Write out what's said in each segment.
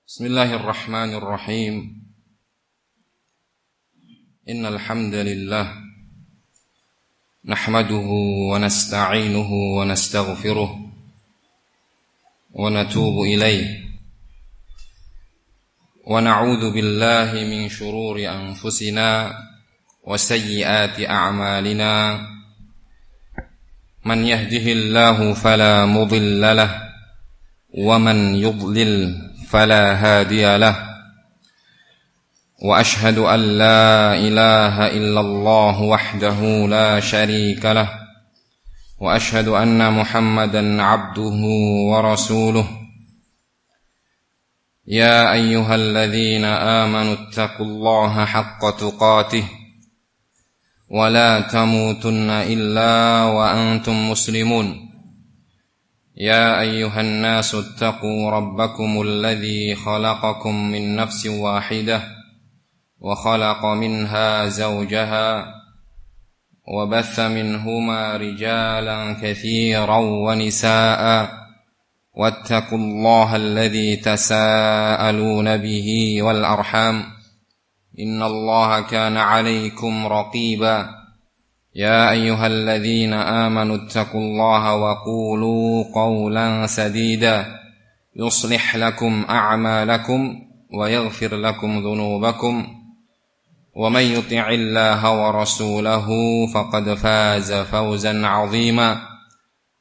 Bismillahirrahmanirrahim. Innal hamdalillah nahmaduhu wa nasta'inuhu wa nastaghfiruh wa natubu ilayh wa na'udzu billahi min shururi anfusina wa sayyiati a'malina. Man yahdihillahu fala mudilla lahu wa man yudlil fala hadiya lahu. Wa ashhadu an la ilaha illallah wahdahu la sharika lah. Wa ashhadu anna Muhammadan abduhu wa rasuluh. Ya ayyuhalladzina amanu ittaqullaha haqqa tuqatih wa la tamutunna illa wa antum muslimun. يا أيها الناس اتقوا ربكم الذي خلقكم من نفس واحدة وخلق منها زوجها وبث منهما رجالا كثيرا ونساء واتقوا الله الذي تساءلون به والأرحام إن الله كان عليكم رقيبا. يا أيها الذين آمنوا اتقوا الله وقولوا قولا سديدا يصلح لكم أعمالكم ويغفر لكم ذنوبكم ومن يطع الله ورسوله فقد فاز فوزا عظيما.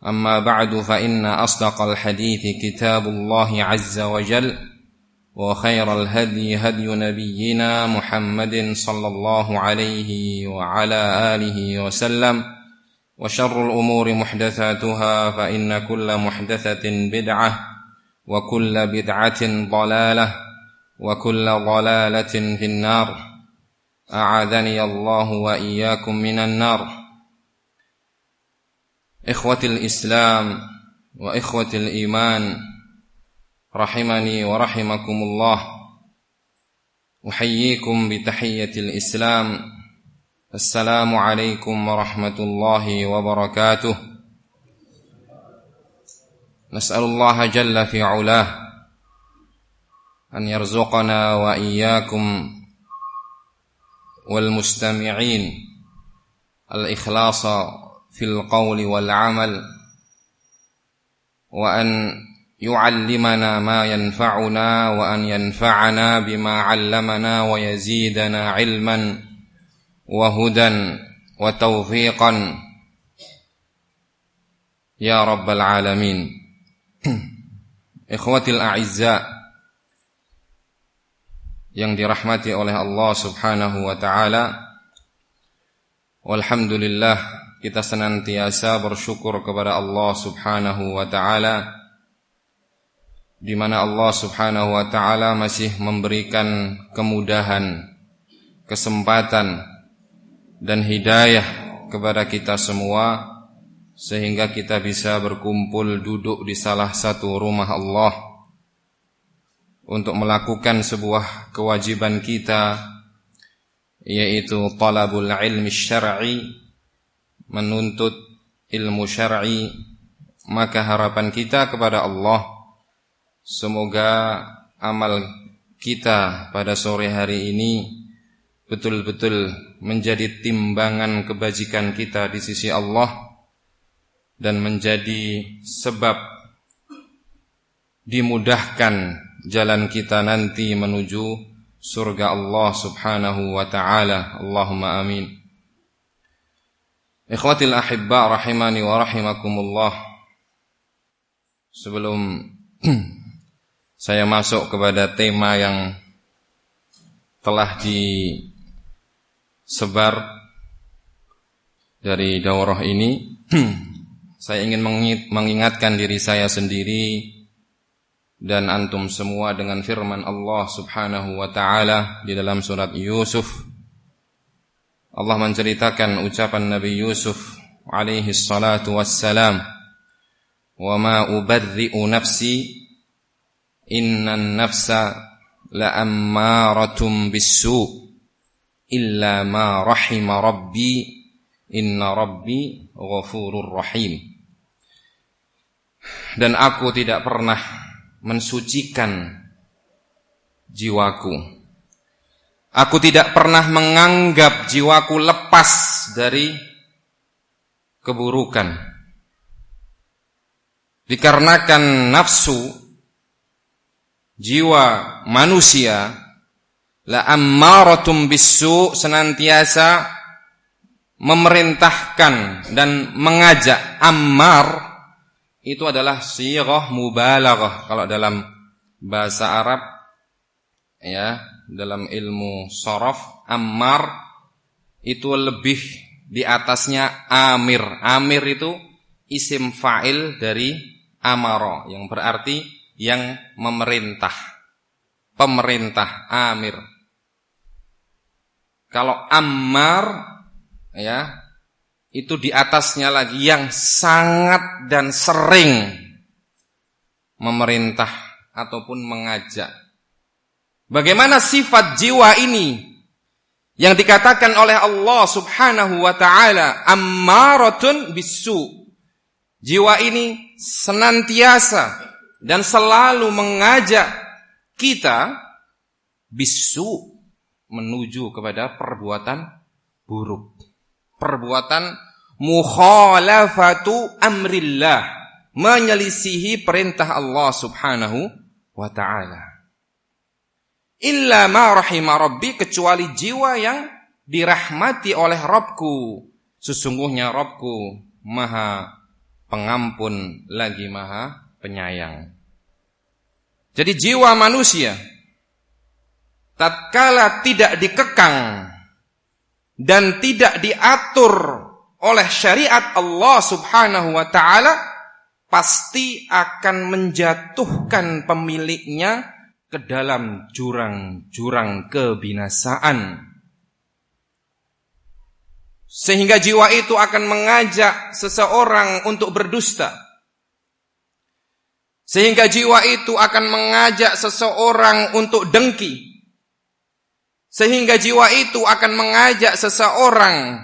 أما بعد فإن أصدق الحديث كتاب الله عز وجل وخير الهدي هدي نبينا محمد صلى الله عليه وعلى آله وسلم وشر الأمور محدثاتها فإن كل محدثة بدعة وكل بدعة ضلالة وكل ضلالة في النار. أعاذني الله وإياكم من النار. إخوة الإسلام وإخوة الإيمان rahimani wa rahimakumullah. Uhayyikum bitahiyyatil Islam. Assalamu alaikum warahmatullahi wabarakatuh. Nas'alullaha jalla fi'ulah an yarzuqana wa iyyakum wal mustami'in al-ikhlasa fil qawli wal amal wa an yu'allimana ma yanfa'una wa an yanfa'ana bima 'allamana wa yazidana 'ilman wa hudan wa tawfiqan ya rabbal alamin. Ikhwatil a'izza yang dirahmati oleh Allah Subhanahu wa taala, walhamdulillah kita senantiasa bersyukur kepada Allah Subhanahu wa taala, di mana Allah Subhanahu wa taala masih memberikan kemudahan, kesempatan dan hidayah kepada kita semua sehingga kita bisa berkumpul duduk di salah satu rumah Allah untuk melakukan sebuah kewajiban kita, yaitu talabul ilmi syar'i, menuntut ilmu syar'i. Maka harapan kita kepada Allah, semoga amal kita pada sore hari ini betul-betul menjadi timbangan kebajikan kita di sisi Allah dan menjadi sebab dimudahkan jalan kita nanti menuju surga Allah Subhanahu wa ta'ala. Allahumma amin. Ikhwatil ahibba rahimani wa rahimakumullah. Sebelum saya masuk kepada tema yang telah disebar dari daurah ini, saya ingin mengingatkan diri saya sendiri dan antum semua dengan firman Allah Subhanahu wa ta'ala di dalam surat Yusuf. Allah menceritakan ucapan Nabi Yusuf alaihi salatu wassalam, "Wa ma ubarri'u nafsi innan nafsa la'ammaratum bis-su' illa ma rahima rabbi inna rabbi ghafurur rahim." Dan aku tidak pernah mensucikan jiwaku. Aku tidak pernah menganggap jiwaku lepas dari keburukan. Dikarenakan nafsu, jiwa manusia la ammaratum bisu, senantiasa memerintahkan dan mengajak. Ammar itu adalah sighah mubalaghah kalau dalam bahasa Arab, ya, dalam ilmu sharaf. Ammar itu lebih di atasnya amir. Amir itu isim fa'il dari amara, yang berarti yang memerintah, pemerintah, amir. Kalau ammar, ya, itu di atasnya lagi yang sangat dan sering memerintah ataupun mengajak. Bagaimana sifat jiwa ini yang dikatakan oleh Allah Subhanahu wa ta'ala, ammaratun bisu. Jiwa ini senantiasa dan selalu mengajak kita bisu, menuju kepada perbuatan buruk. Perbuatan mukhalafatu amrillah, menyelisihi perintah Allah Subhanahu wa ta'ala. Illa ma rahima rabbi, kecuali jiwa yang dirahmati oleh Rabbku. Sesungguhnya Rabbku Maha Pengampun lagi Maha Penyayang. Jadi jiwa manusia tatkala tidak dikekang dan tidak diatur oleh syariat Allah Subhanahu wa ta'ala, pasti akan menjatuhkan pemiliknya ke dalam jurang-jurang kebinasaan. Sehingga jiwa itu akan mengajak seseorang untuk berdusta. Sehingga jiwa itu akan mengajak seseorang untuk dengki. Sehingga jiwa itu akan mengajak seseorang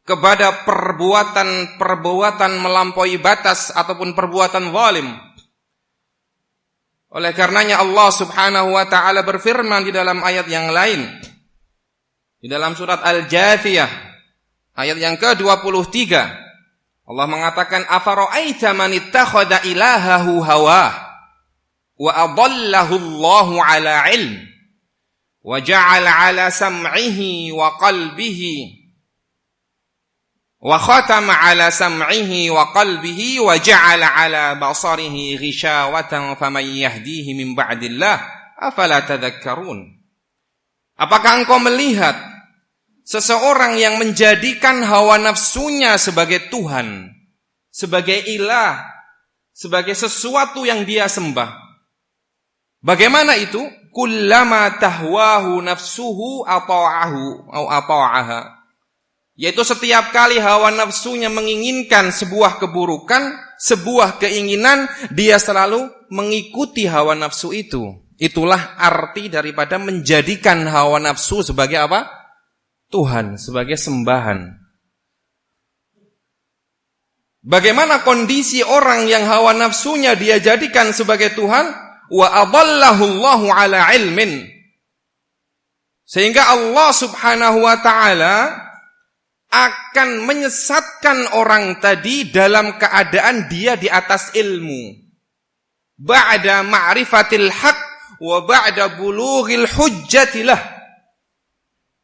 kepada perbuatan melampaui batas ataupun perbuatan zalim. Oleh karenanya Allah Subhanahu wa ta'ala berfirman di dalam ayat yang lain, di dalam surat Al-Jathiyah ayat yang ke-23, Allah mengatakan, afara'aita man ittakhadha ilahahu hawah wa adallahu Allahu ala ilm wa ja'ala ala sam'ihi wa qalbihi wa khatama ala sam'ihi wa qalbihi wa ja'ala ala basarihi ghishawatan faman yahdihi min ba'dillah afala tadhakkarun. Apakah engkau melihat seseorang yang menjadikan hawa nafsunya sebagai Tuhan, sebagai ilah, sebagai sesuatu yang dia sembah? Bagaimana itu? Kullama tahwahu nafsuhu ata'ahu atau ata'aha. Yaitu setiap kali hawa nafsunya menginginkan sebuah keburukan, sebuah keinginan, dia selalu mengikuti hawa nafsu itu. Itulah arti daripada menjadikan hawa nafsu sebagai apa? Tuhan, sebagai sembahan. Bagaimana kondisi orang yang hawa nafsunya dia jadikan sebagai Tuhan? Wa adallahu Allahu ala ilmin. Sehingga Allah Subhanahu wa ta'ala akan menyesatkan orang tadi dalam keadaan dia di atas ilmu. Ba'da ma'rifatil haq wa ba'da bulughil hujjatilah.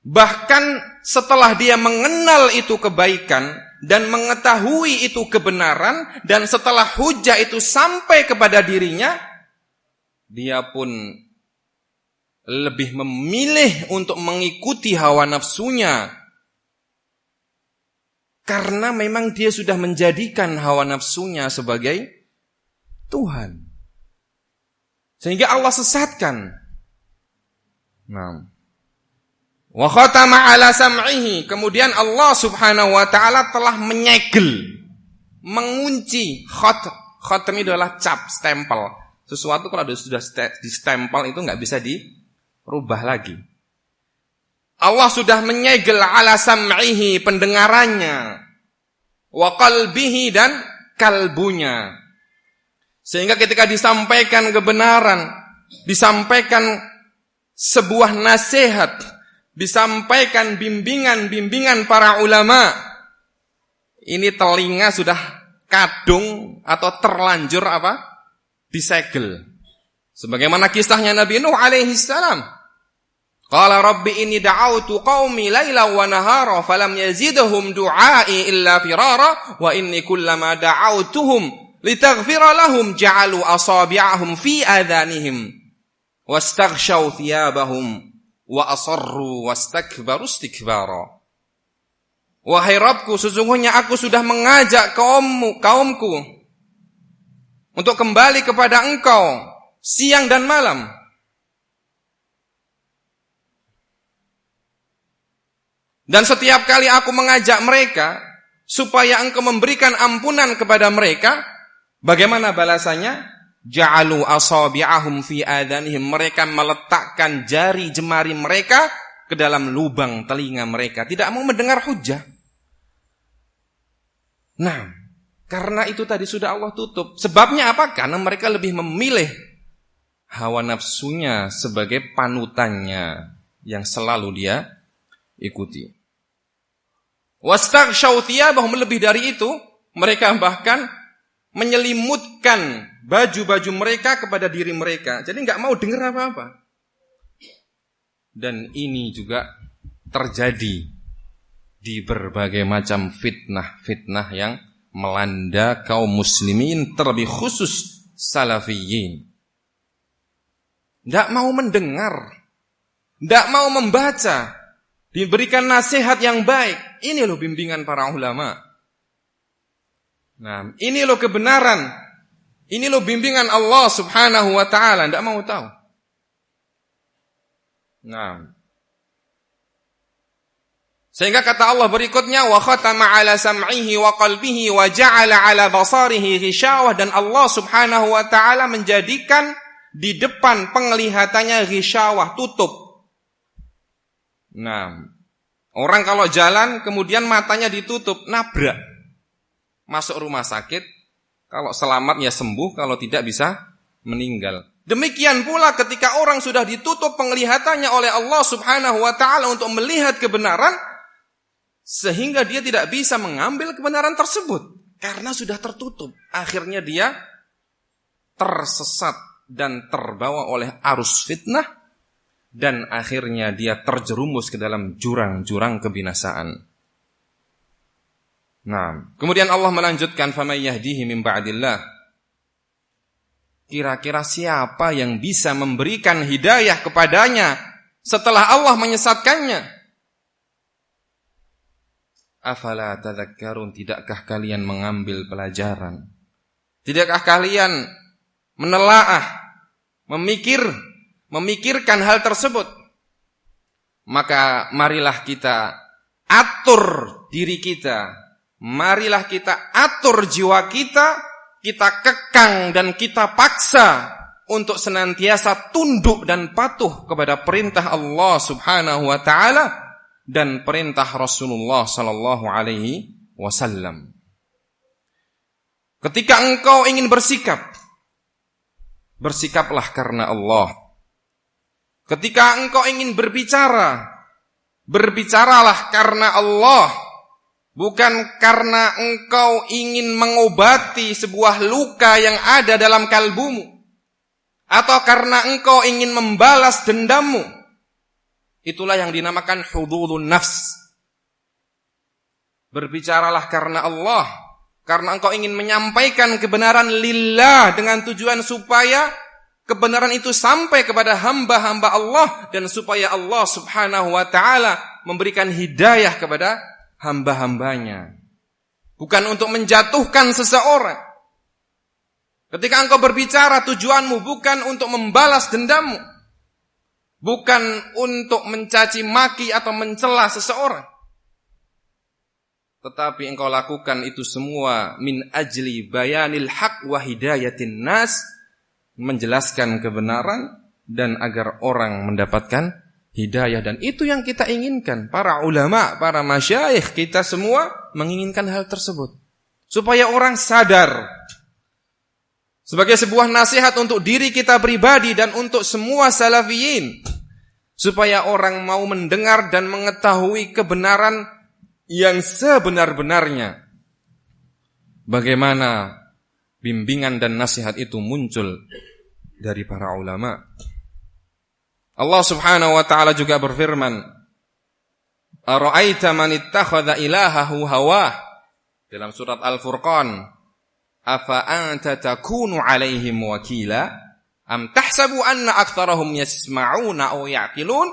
Bahkan setelah dia mengenal itu kebaikan dan mengetahui itu kebenaran, dan setelah hujjah itu sampai kepada dirinya, dia pun lebih memilih untuk mengikuti hawa nafsunya. Karena memang dia sudah menjadikan hawa nafsunya sebagai Tuhan. Sehingga Allah sesatkan. Nah. Wa khatama ala sam'ihi. Kemudian Allah Subhanahu wa ta'ala telah menyegel, mengunci. Khatam itu adalah cap, stempel. Sesuatu kalau sudah di stempel itu nggak bisa dirubah lagi. Allah sudah menyegel ala sam'ihi, pendengarannya, wa qalbihi, dan kalbunya. Sehingga ketika disampaikan kebenaran, disampaikan sebuah nasihat, disampaikan bimbingan-bimbingan para ulama, ini telinga sudah kadung atau terlanjur disegel. Sebagaimana kisahnya Nabi Nuh alaihi salam. Qala rabbi inni da'awtu qaumi laila wa nahara falam yazidhum du'ai illa firara wa inni kullama da'awtuhum litaghfira lahum ja'alu asabi'ahum fi adhanihim wastaghshaw thiyabahum wa asarru wastakbaru istikbara. Wahai Rabbku, sesungguhnya aku sudah mengajak kaumku untuk kembali kepada Engkau siang dan malam. Dan setiap kali aku mengajak mereka supaya Engkau memberikan ampunan kepada mereka, bagaimana balasannya? Ja'alu asabi'ahum fi adhanihim. Mereka meletakkan jari jemari mereka ke dalam lubang telinga mereka, tidak mau mendengar hujah. Nah, karena itu tadi sudah Allah tutup. Sebabnya apa? Karena mereka lebih memilih hawa nafsunya sebagai panutannya yang selalu dia ikuti. Wastaghshaw thiyabahum, lebih dari itu, mereka bahkan menyelimutkan baju-baju mereka kepada diri mereka. Jadi enggak mau dengar apa-apa. Dan ini juga terjadi di berbagai macam fitnah-fitnah yang melanda kaum muslimin, terlebih khusus salafiyin. Tidak mau mendengar, tidak mau membaca, diberikan nasihat yang baik. Ini loh bimbingan para ulama. Nah, ini loh kebenaran. Ini loh bimbingan Allah subhanahu wa ta'ala. Tidak mau tahu. Nah, sehingga kata Allah berikutnya, wa khatama ala sam'ihi wa qalbihi wa ja'ala ala basarihi ghishawah, dan Allah subhanahu wa ta'ala menjadikan di depan penglihatannya ghishawah, tutup. Nah, orang kalau jalan kemudian matanya ditutup, nabrak, masuk rumah sakit. Kalau selamat ya sembuh, kalau tidak bisa meninggal. Demikian pula ketika orang sudah ditutup penglihatannya oleh Allah subhanahu wa ta'ala untuk melihat kebenaran, sehingga dia tidak bisa mengambil kebenaran tersebut karena sudah tertutup. Akhirnya dia tersesat dan terbawa oleh arus fitnah, dan akhirnya dia terjerumus ke dalam jurang-jurang kebinasaan. Nah, kemudian Allah melanjutkan, faman yahdihi min ba'dillah. Kira-kira siapa yang bisa memberikan hidayah kepadanya setelah Allah menyesatkannya? Afala tadhakkarun, tidakkah kalian mengambil pelajaran? Tidakkah kalian menelaah, memikirkan hal tersebut? Maka marilah kita atur diri kita, marilah kita atur jiwa kita, kita kekang dan kita paksa untuk senantiasa tunduk dan patuh kepada perintah Allah subhanahu wa ta'ala dan perintah Rasulullah sallallahu alaihi wasallam. Ketika engkau ingin bersikap, bersikaplah karena Allah. Ketika engkau ingin berbicara, berbicaralah karena Allah, bukan karena engkau ingin mengobati sebuah luka yang ada dalam kalbumu, atau karena engkau ingin membalas dendammu. Itulah yang dinamakan hududun nafs. Berbicaralah karena Allah, karena engkau ingin menyampaikan kebenaran lillah, dengan tujuan supaya kebenaran itu sampai kepada hamba-hamba Allah, dan supaya Allah subhanahu wa ta'ala memberikan hidayah kepada hamba-hambanya. Bukan untuk menjatuhkan seseorang. Ketika engkau berbicara, tujuanmu bukan untuk membalas dendammu, bukan untuk mencaci maki atau mencela seseorang, tetapi engkau lakukan itu semua min ajli bayanil haq wa hidayatin nas, menjelaskan kebenaran dan agar orang mendapatkan hidayah. Dan itu yang kita inginkan. Para ulama, para masyayikh, kita semua menginginkan hal tersebut, supaya orang sadar, sebagai sebuah nasihat untuk diri kita pribadi dan untuk semua salafiyin. supaya orang mau mendengar dan mengetahui kebenaran yang sebenar-benarnya. Bagaimana bimbingan dan nasihat itu muncul dari para ulama. Allah Subhanahu wa ta'ala juga berfirman, "Ara'aita man ittakhadha ilahahu hawah." Dalam surat Al-Furqan, "Afa anta takunu 'alaihim wakila am tahsabu anna aktsarahum yasma'una aw ya'qilun."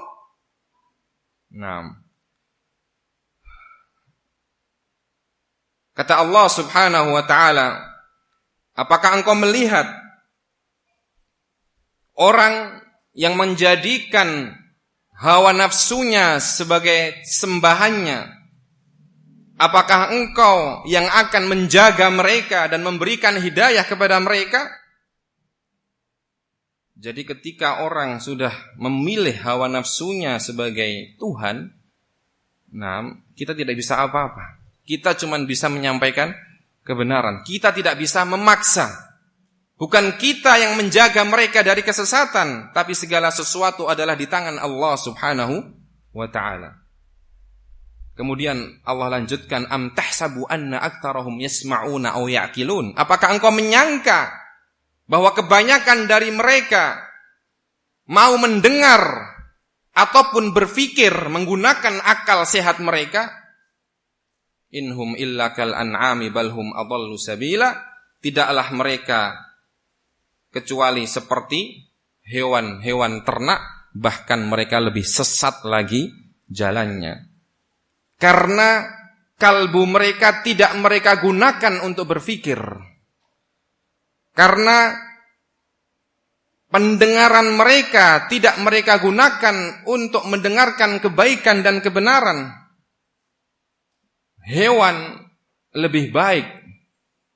Naam. Kata Allah Subhanahu wa ta'ala, apakah engkau melihat orang yang menjadikan hawa nafsunya sebagai sembahannya? Apakah engkau yang akan menjaga mereka dan memberikan hidayah kepada mereka? Jadi ketika orang sudah memilih hawa nafsunya sebagai Tuhan, nah, kita tidak bisa apa-apa. Kita cuma bisa menyampaikan kebenaran. Kita tidak bisa memaksa. Bukan kita yang menjaga mereka dari kesesatan, tapi segala sesuatu adalah di tangan Allah Subhanahu wa ta'ala. Kemudian Allah lanjutkan, am tahsabu anna aktsarahum yasma'una aw ya'qilun. Apakah engkau menyangka bahwa kebanyakan dari mereka mau mendengar ataupun berpikir menggunakan akal sehat mereka? Inhum illa kal an'ami balhum adallu sabila. Tidaklah mereka kecuali seperti hewan-hewan ternak, bahkan mereka lebih sesat lagi jalannya. Karena kalbu mereka tidak mereka gunakan untuk berpikir. Karena pendengaran mereka tidak mereka gunakan untuk mendengarkan kebaikan dan kebenaran. Hewan lebih baik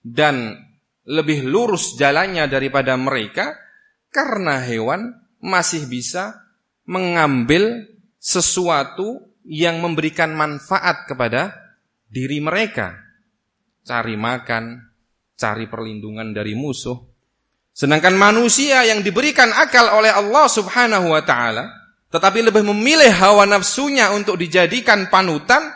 dan lebih lurus jalannya daripada mereka, karena hewan masih bisa mengambil sesuatu yang memberikan manfaat kepada diri mereka. Cari makan, cari perlindungan dari musuh. Sedangkan manusia yang diberikan akal oleh Allah Subhanahu wa ta'ala, tetapi lebih memilih hawa nafsunya untuk dijadikan panutan,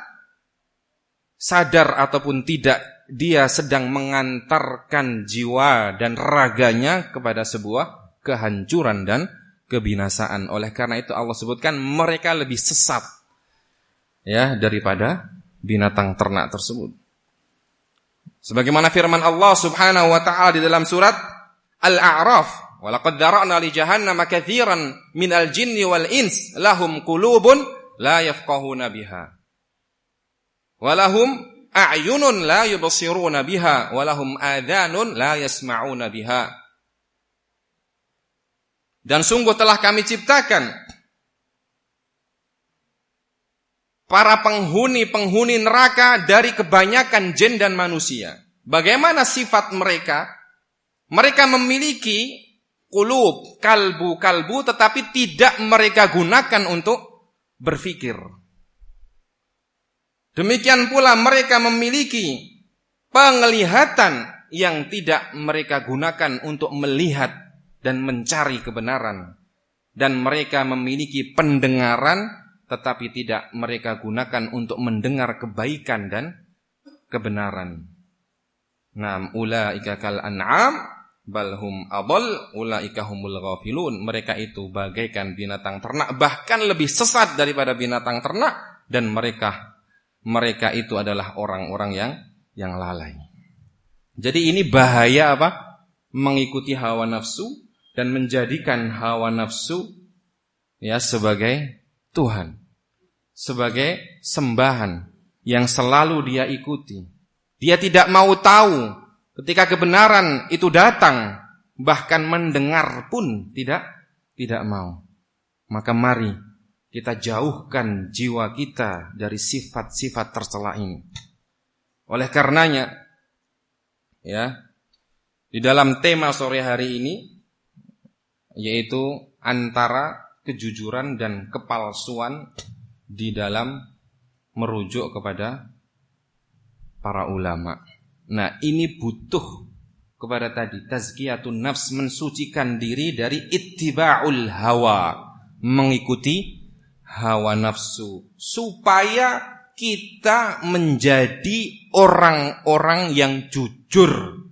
sadar ataupun tidak, dia sedang mengantarkan jiwa dan raganya kepada sebuah kehancuran dan kebinasaan. Oleh karena itu Allah sebutkan mereka lebih sesat ya daripada binatang ternak tersebut. Sebagaimana firman Allah Subhanahu wa ta'ala di dalam surat Al-A'raf, "Wa laqad dzara'na li jahannama katsiran minal jinni wal ins lahum qulubun la yafqahuna biha. Walahum a'yunun la yubsiruna biha, walahum adhanun la yasma'una biha." Dan sungguh telah kami ciptakan para penghuni neraka dari kebanyakan jin dan manusia. Bagaimana sifat mereka? Mereka memiliki qulub, kalbu, tetapi tidak mereka gunakan untuk berpikir. Demikian pula mereka memiliki penglihatan yang tidak mereka gunakan untuk melihat dan mencari kebenaran. Dan mereka memiliki pendengaran tetapi tidak mereka gunakan untuk mendengar kebaikan dan kebenaran. Naam, ulaika kal an'am balhum adall ulaika humul ghafilun. Mereka itu bagaikan binatang ternak, bahkan lebih sesat daripada binatang ternak, dan mereka itu adalah orang-orang yang lalai. Jadi ini bahaya apa? Mengikuti hawa nafsu dan menjadikan hawa nafsu ya sebagai Tuhan, sebagai sembahan yang selalu dia ikuti. Dia tidak mau tahu ketika kebenaran itu datang, bahkan mendengar pun tidak mau. Maka mari kita jauhkan jiwa kita dari sifat-sifat tercela ini. Oleh karenanya, ya, di dalam tema sore hari ini, yaitu antara kejujuran dan kepalsuan di dalam merujuk kepada para ulama. Nah, ini butuh kepada tadi tazkiyatun nafs, mensucikan diri dari ittiba'ul hawa, mengikuti hawa nafsu, supaya kita menjadi orang-orang yang jujur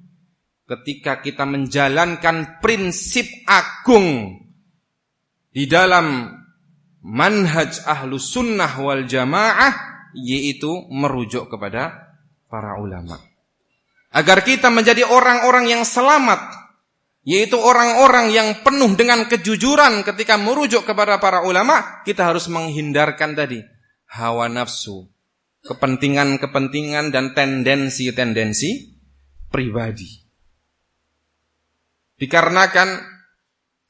ketika kita menjalankan prinsip agung di dalam manhaj ahlus sunnah wal jamaah, yaitu merujuk kepada para ulama. Agar kita menjadi orang-orang yang selamat, yaitu orang-orang yang penuh dengan kejujuran ketika merujuk kepada para ulama, kita harus menghindarkan tadi hawa nafsu, kepentingan-kepentingan dan tendensi-tendensi pribadi. Dikarenakan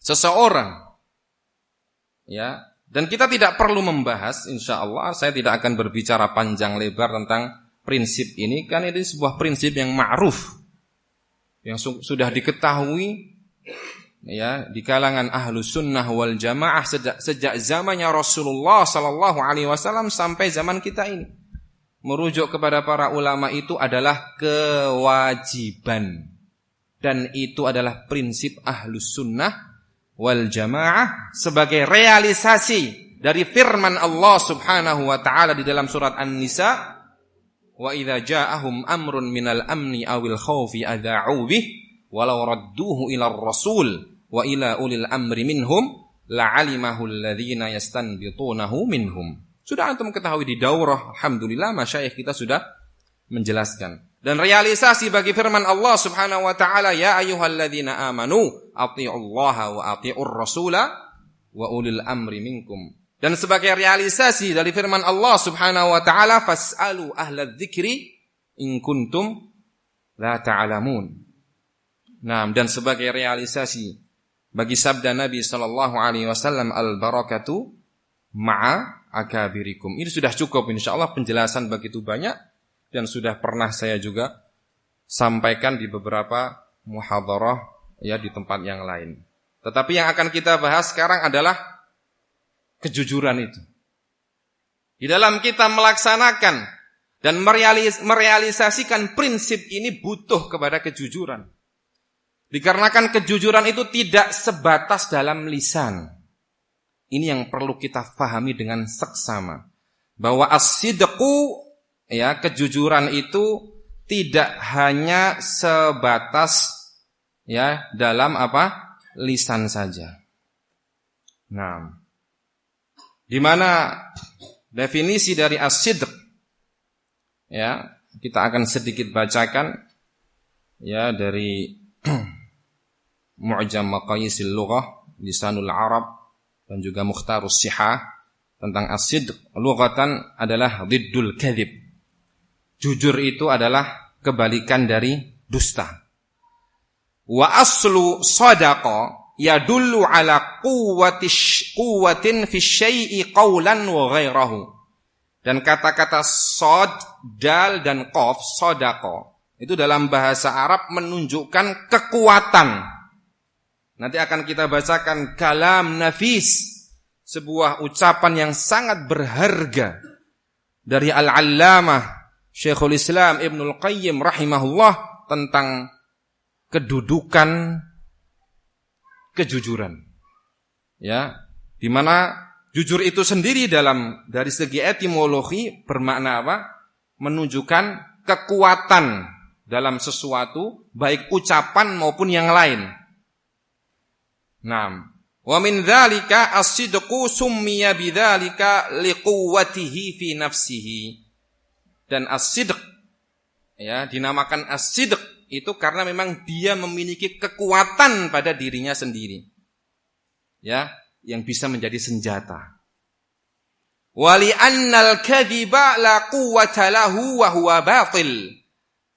seseorang, ya, dan kita tidak perlu membahas, insya Allah saya tidak akan berbicara panjang lebar tentang prinsip ini, kan ini sebuah prinsip yang ma'ruf, yang sudah diketahui, ya, di kalangan ahlus sunnah wal jamaah sejak zamannya Rasulullah sallallahu alaihi wasallam sampai zaman kita ini. Merujuk kepada para ulama itu adalah kewajiban, dan itu adalah prinsip ahlus sunnah wal jamaah sebagai realisasi dari firman Allah subhanahu wa ta'ala di dalam surat An-Nisa, wa idza ja'ahum amrun minal amni awil khaufi adha'u bih walau radduhu ila rasul wa ila ulil amri minhum la'alimahu alladhina yastanbitunahu minhum. Sudah antum ketahui di daurah, alhamdulillah masyayikh kita sudah menjelaskan. Dan realisasi bagi firman Allah subhanahu wa ta'ala, ya ayyuhalladzina amanu ati'ullaha wa ati'ur rasula wa ulil amri minkum. Dan sebagai realisasi dari firman Allah subhanahu wa ta'ala, fas'alu ahla dzikri in kuntum la ta'lamun. Nah, dan sebagai realisasi bagi sabda Nabi sallallahu alaihi wasallam, al-barakatu ma'a akabirikum. Ini sudah cukup insyaallah, penjelasan begitu banyak dan sudah pernah saya juga sampaikan di beberapa muhadharah, ya, di tempat yang lain. Tetapi yang akan kita bahas sekarang adalah kejujuran itu. Di dalam kita melaksanakan dan merealisasikan prinsip ini butuh kepada kejujuran. Dikarenakan kejujuran itu tidak sebatas dalam lisan. Ini yang perlu kita fahami dengan seksama. Bahwa as-sidqu, ya, kejujuran itu tidak hanya sebatas, ya, dalam apa? Lisan saja. Nah, di mana definisi dari as-sidq, ya, kita akan sedikit bacakan, ya, dari Mu'jam Maqayisil Lughah, Lisanul Arab, dan juga Mukhtarus Sihah tentang as-sidq. Lughatan adalah diddul kadhib. Jujur itu adalah kebalikan dari dusta. Wa aslu sadaqa yadullu ala quwwatin fi syai'i qawlan wa ghairahu. Dan kata-kata sod, dal dan qaf, sadaqa, itu dalam bahasa Arab menunjukkan kekuatan. Nanti akan kita bacakan kalam nafis, sebuah ucapan yang sangat berharga dari Al-Allamah Syekhul Islam Ibnul Qayyim rahimahullah tentang kedudukan kejujuran. Ya, di mana jujur itu sendiri dari segi etimologi bermakna apa? Menunjukkan kekuatan dalam sesuatu, baik ucapan maupun yang lain. Naam. Wa min dzalika as-sidqu summiya bidzalika liquwwatihi fi nafsihi. Dan as-sidq, ya, dinamakan as-sidq itu karena memang dia memiliki kekuatan pada dirinya sendiri, ya, yang bisa menjadi senjata. Wali annal kadhiba la quwwata lahu wa huwa batil.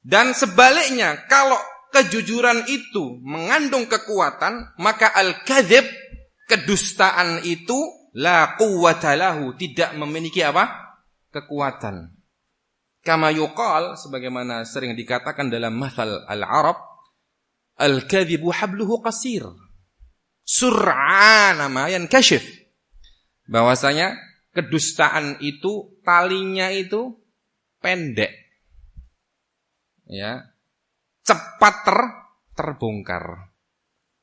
Dan sebaliknya, kalau kejujuran itu mengandung kekuatan, maka al-kadhib, kedustaan itu, la quwwata lahu, tidak memiliki apa? Kekuatan. Kama yuqal, sebagaimana sering dikatakan dalam mathal al-Arab, al-kadhibu habluhu qasir, sur'ana ma yankashif. Bahwasanya kedustaan itu talinya itu pendek, ya, cepat terbongkar.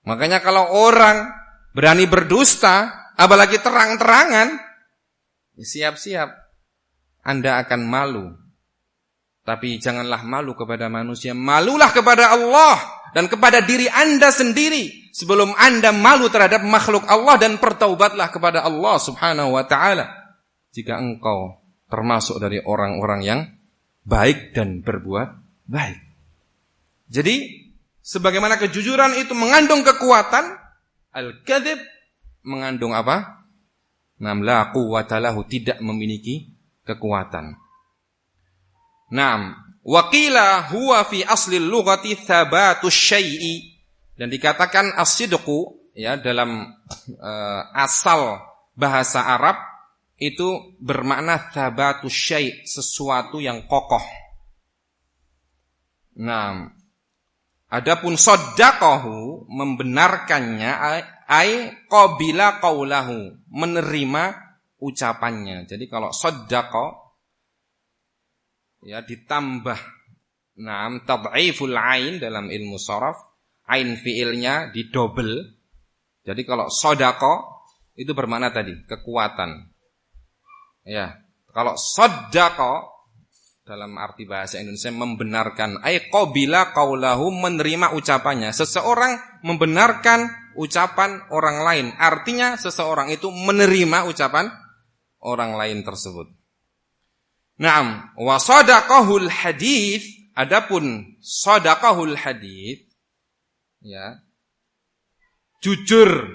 Makanya kalau orang berani berdusta, apalagi terang-terangan, siap-siap Anda akan malu. Tapi janganlah malu kepada manusia, malulah kepada Allah dan kepada diri Anda sendiri sebelum Anda malu terhadap makhluk Allah, dan bertaubatlah kepada Allah Subhanahu wa taala jika engkau termasuk dari orang-orang yang baik dan berbuat baik. Jadi sebagaimana kejujuran itu mengandung kekuatan, al-kadzib mengandung apa? La quwwata lahu, tidak memiliki kekuatan. Naam, wa qila huwa fi asli lughati thabatu syai'i, dan dikatakan as-sidqu ya dalam asal bahasa Arab itu bermakna thabatu syai', sesuatu yang kokoh. Naam, adapun saddaqahu membenarkannya, ai qabila qaulahu, menerima ucapannya. Jadi kalau saddaqa ya ditambah tad'iful ain dalam ilmu sharaf, ain fiilnya didobel. Jadi kalau sadaqa itu bermakna tadi kekuatan. Ya, kalau saddaqa dalam arti bahasa Indonesia membenarkan, ai qabila qaulahu, menerima ucapannya. Seseorang membenarkan ucapan orang lain, artinya seseorang itu menerima ucapan orang lain tersebut. Naam, wa sadaqahul hadits, adapun sadaqahul hadits ya, jujur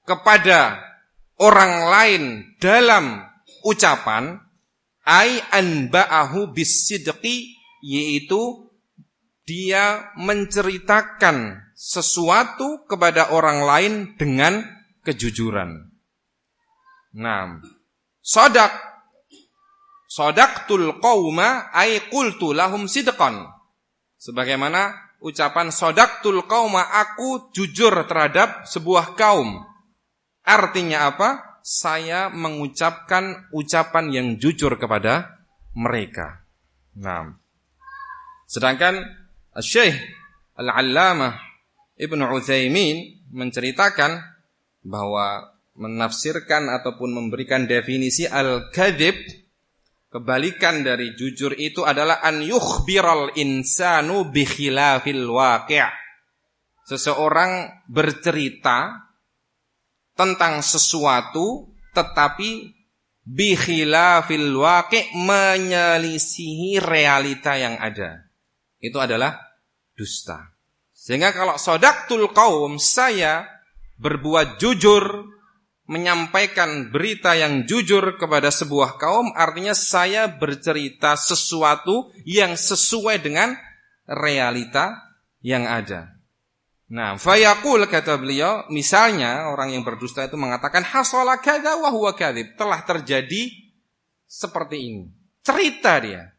kepada orang lain dalam ucapan, ai anba'ahu bisidqi, yaitu dia menceritakan sesuatu kepada orang lain dengan kejujuran. Naam, sadaqtul qauma ay qultu lahum sidqan. Sebagaimana ucapan sadaqtul qauma, aku jujur terhadap sebuah kaum. Artinya apa? Saya mengucapkan ucapan yang jujur kepada mereka. Nah, sedangkan Syekh Al-Allamah Ibnu Utsaimin menceritakan bahwa menafsirkan ataupun memberikan definisi al-kadzib, kebalikan dari jujur itu adalah an yukhbiral insanu bi khilafil waqi'. Seseorang bercerita tentang sesuatu tetapi bi khilafil waqi', menyelisihi realita yang ada. Itu adalah dusta. Sehingga kalau sadaqtul qaum, saya berbuat jujur, menyampaikan berita yang jujur kepada sebuah kaum, artinya saya bercerita sesuatu yang sesuai dengan realita yang ada. Nah, fayaqul, kata beliau, misalnya orang yang berdusta itu mengatakan hasala kadza wa huwa kadzib, telah terjadi seperti ini. Cerita dia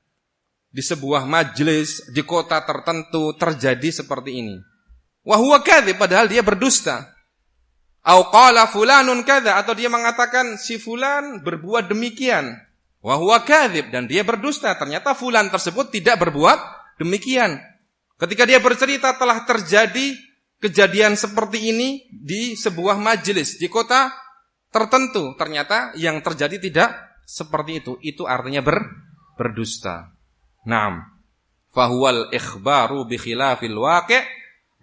di sebuah majelis di kota tertentu terjadi seperti ini. Wa huwa kadzib, padahal dia berdusta. Au qala fulanun kadza, atau dia mengatakan si fulan berbuat demikian. Wa huwa kadzib, dan dia berdusta. Ternyata fulan tersebut tidak berbuat demikian. Ketika dia bercerita telah terjadi kejadian seperti ini di sebuah majelis di kota tertentu, ternyata yang terjadi tidak seperti itu. Itu artinya berdusta. Naam. Fahuwal ikhbaru bi khilafil waqi',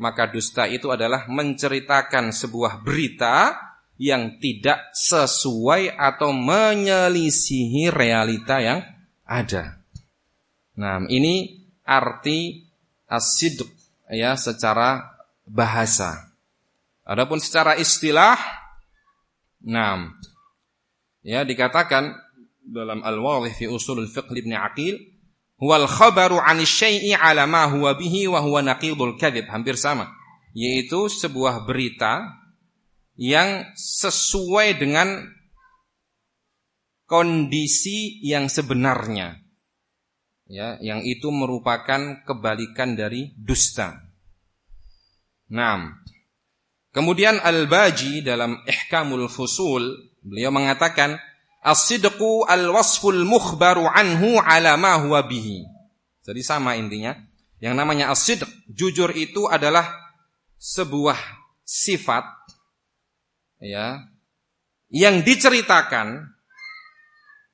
maka dusta itu adalah menceritakan sebuah berita yang tidak sesuai atau menyelisihi realita yang ada. Nah, ini arti as-sidq ya secara bahasa. Adapun secara istilah, nah, ya dikatakan dalam Al-Wadhih fi Ushul al-Fiqh Ibnu Aqil, huwal khabaru 'ani syai'i 'ala ma huwa bihi wa huwa naqidul kadzib, hampir sama, yaitu sebuah berita yang sesuai dengan kondisi yang sebenarnya. Ya, yang itu merupakan kebalikan dari dusta. Naam. Kemudian Al-Baji dalam Ihkamul Fusul, beliau mengatakan as-sidqu al-wasful mukhbaru anhu ala ma huwa bihi. Jadi sama intinya. Yang namanya as-sidq, jujur itu adalah sebuah sifat ya yang diceritakan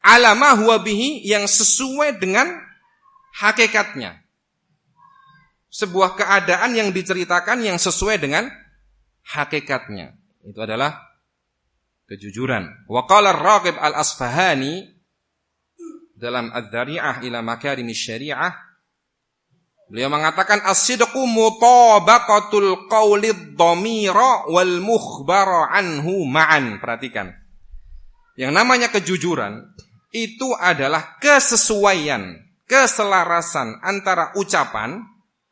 ala ma huwa bihi, yang sesuai dengan hakikatnya. Sebuah keadaan yang diceritakan yang sesuai dengan hakikatnya. Itu adalah kejujuran. Wa qala Ar-Raghib Al-Asfahani dalam Adz-Dzari'ah ila Makarimis Syari'ah, beliau mengatakan as-sidqu mutabaqatul qaulid dhamira wal mukhbara anhu ma'an. Perhatikan. Yang namanya kejujuran itu adalah kesesuaian, keselarasan antara ucapan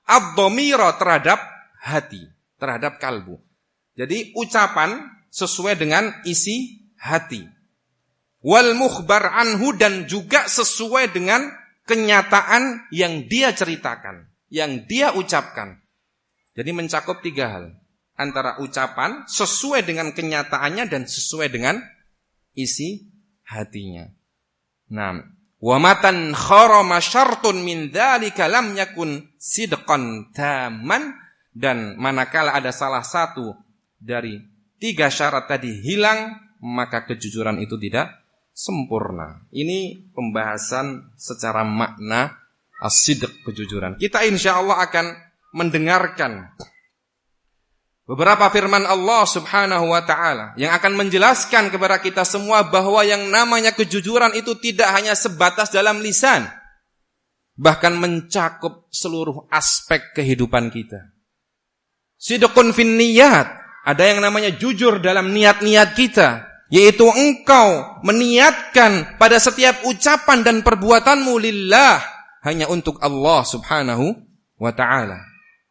ad-dhamira terhadap hati, terhadap kalbu. Jadi ucapan sesuai dengan isi hati. Wal mukhbar anhu, dan juga sesuai dengan kenyataan yang dia ceritakan, yang dia ucapkan. Jadi mencakup 3 hal. Antara ucapan sesuai dengan kenyataannya dan sesuai dengan isi hatinya. Nah, wa matan kharama syartun min dzalika lam yakun sidqan taman, dan manakala ada salah satu dari 3 syarat tadi hilang, maka kejujuran itu tidak sempurna. Ini pembahasan secara makna as-sidq, kejujuran. Kita insyaallah akan mendengarkan beberapa firman Allah Subhanahu wa ta'ala yang akan menjelaskan kepada kita semua bahwa yang namanya kejujuran itu tidak hanya sebatas dalam lisan, bahkan mencakup seluruh aspek kehidupan kita. Sidqun fin niyat, ada yang namanya jujur dalam niat-niat kita, yaitu engkau meniatkan pada setiap ucapan dan perbuatanmu lillah, hanya untuk Allah Subhanahu wa ta'ala.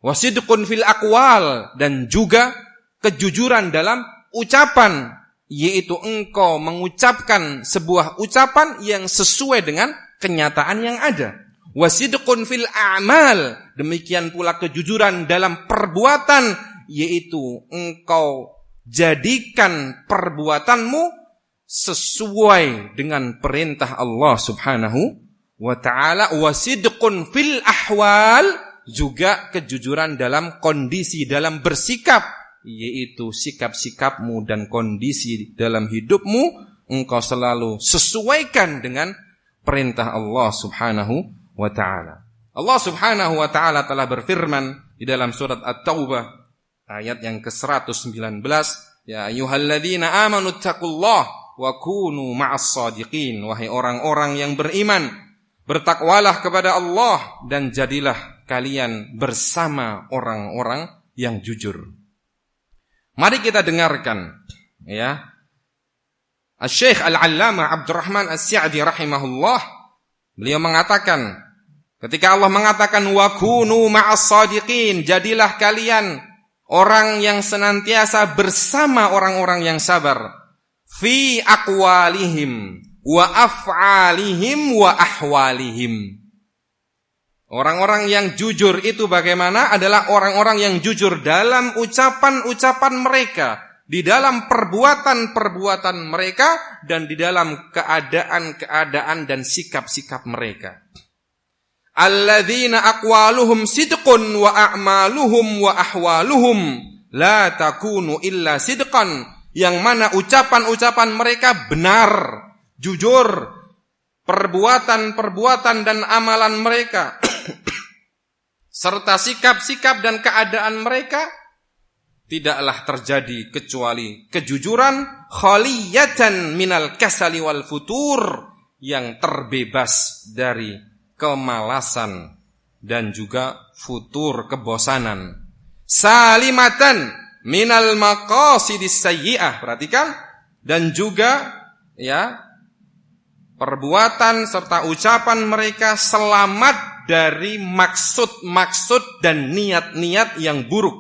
Wasidqun fil aqwal, dan juga kejujuran dalam ucapan, yaitu engkau mengucapkan sebuah ucapan yang sesuai dengan kenyataan yang ada. Wasidqun fil a'mal, demikian pula kejujuran dalam perbuatan, yaitu engkau jadikan perbuatanmu sesuai dengan perintah Allah Subhanahu wa ta'ala. Wasidqun fil ahwal, juga kejujuran dalam kondisi, dalam bersikap, yaitu sikap-sikapmu dan kondisi dalam hidupmu engkau selalu sesuaikan dengan perintah Allah Subhanahu wa ta'ala. Allah Subhanahu wa ta'ala telah berfirman di dalam surat At-Taubah ayat yang ke-119, ya ayyuhalladzina amanu taqullaha wa kunu ma'as shadiqin, wahai orang-orang yang beriman, bertakwalah kepada Allah dan jadilah kalian bersama orang-orang yang jujur. Mari kita dengarkan ya Asy-Syaikh Al-Allamah Abdurrahman As-Sa'di rahimahullah, beliau mengatakan ketika Allah mengatakan wa kunu ma'as shadiqin, jadilah kalian orang yang senantiasa bersama orang-orang yang sabar, fi aqwalihim wa af'alihim wa ahwalihim. Orang-orang yang jujur itu bagaimana? Adalah orang-orang yang jujur dalam ucapan-ucapan mereka, di dalam perbuatan-perbuatan mereka, dan di dalam keadaan-keadaan dan sikap-sikap mereka. Alladzina aqwaluhum sidqun wa a'maluhum wa ahwaluhum la takunu illa sidqan, yang mana ucapan-ucapan mereka benar, jujur, perbuatan-perbuatan dan amalan mereka serta sikap-sikap dan keadaan mereka tidaklah terjadi kecuali kejujuran, khaliyatan minal kasali wal futur, yang terbebas dari kemalasan dan juga futur, kebosanan, salimatan minal maqasidis sayyi'ah. Perhatikan, dan juga ya perbuatan serta ucapan mereka selamat dari maksud-maksud dan niat-niat yang buruk.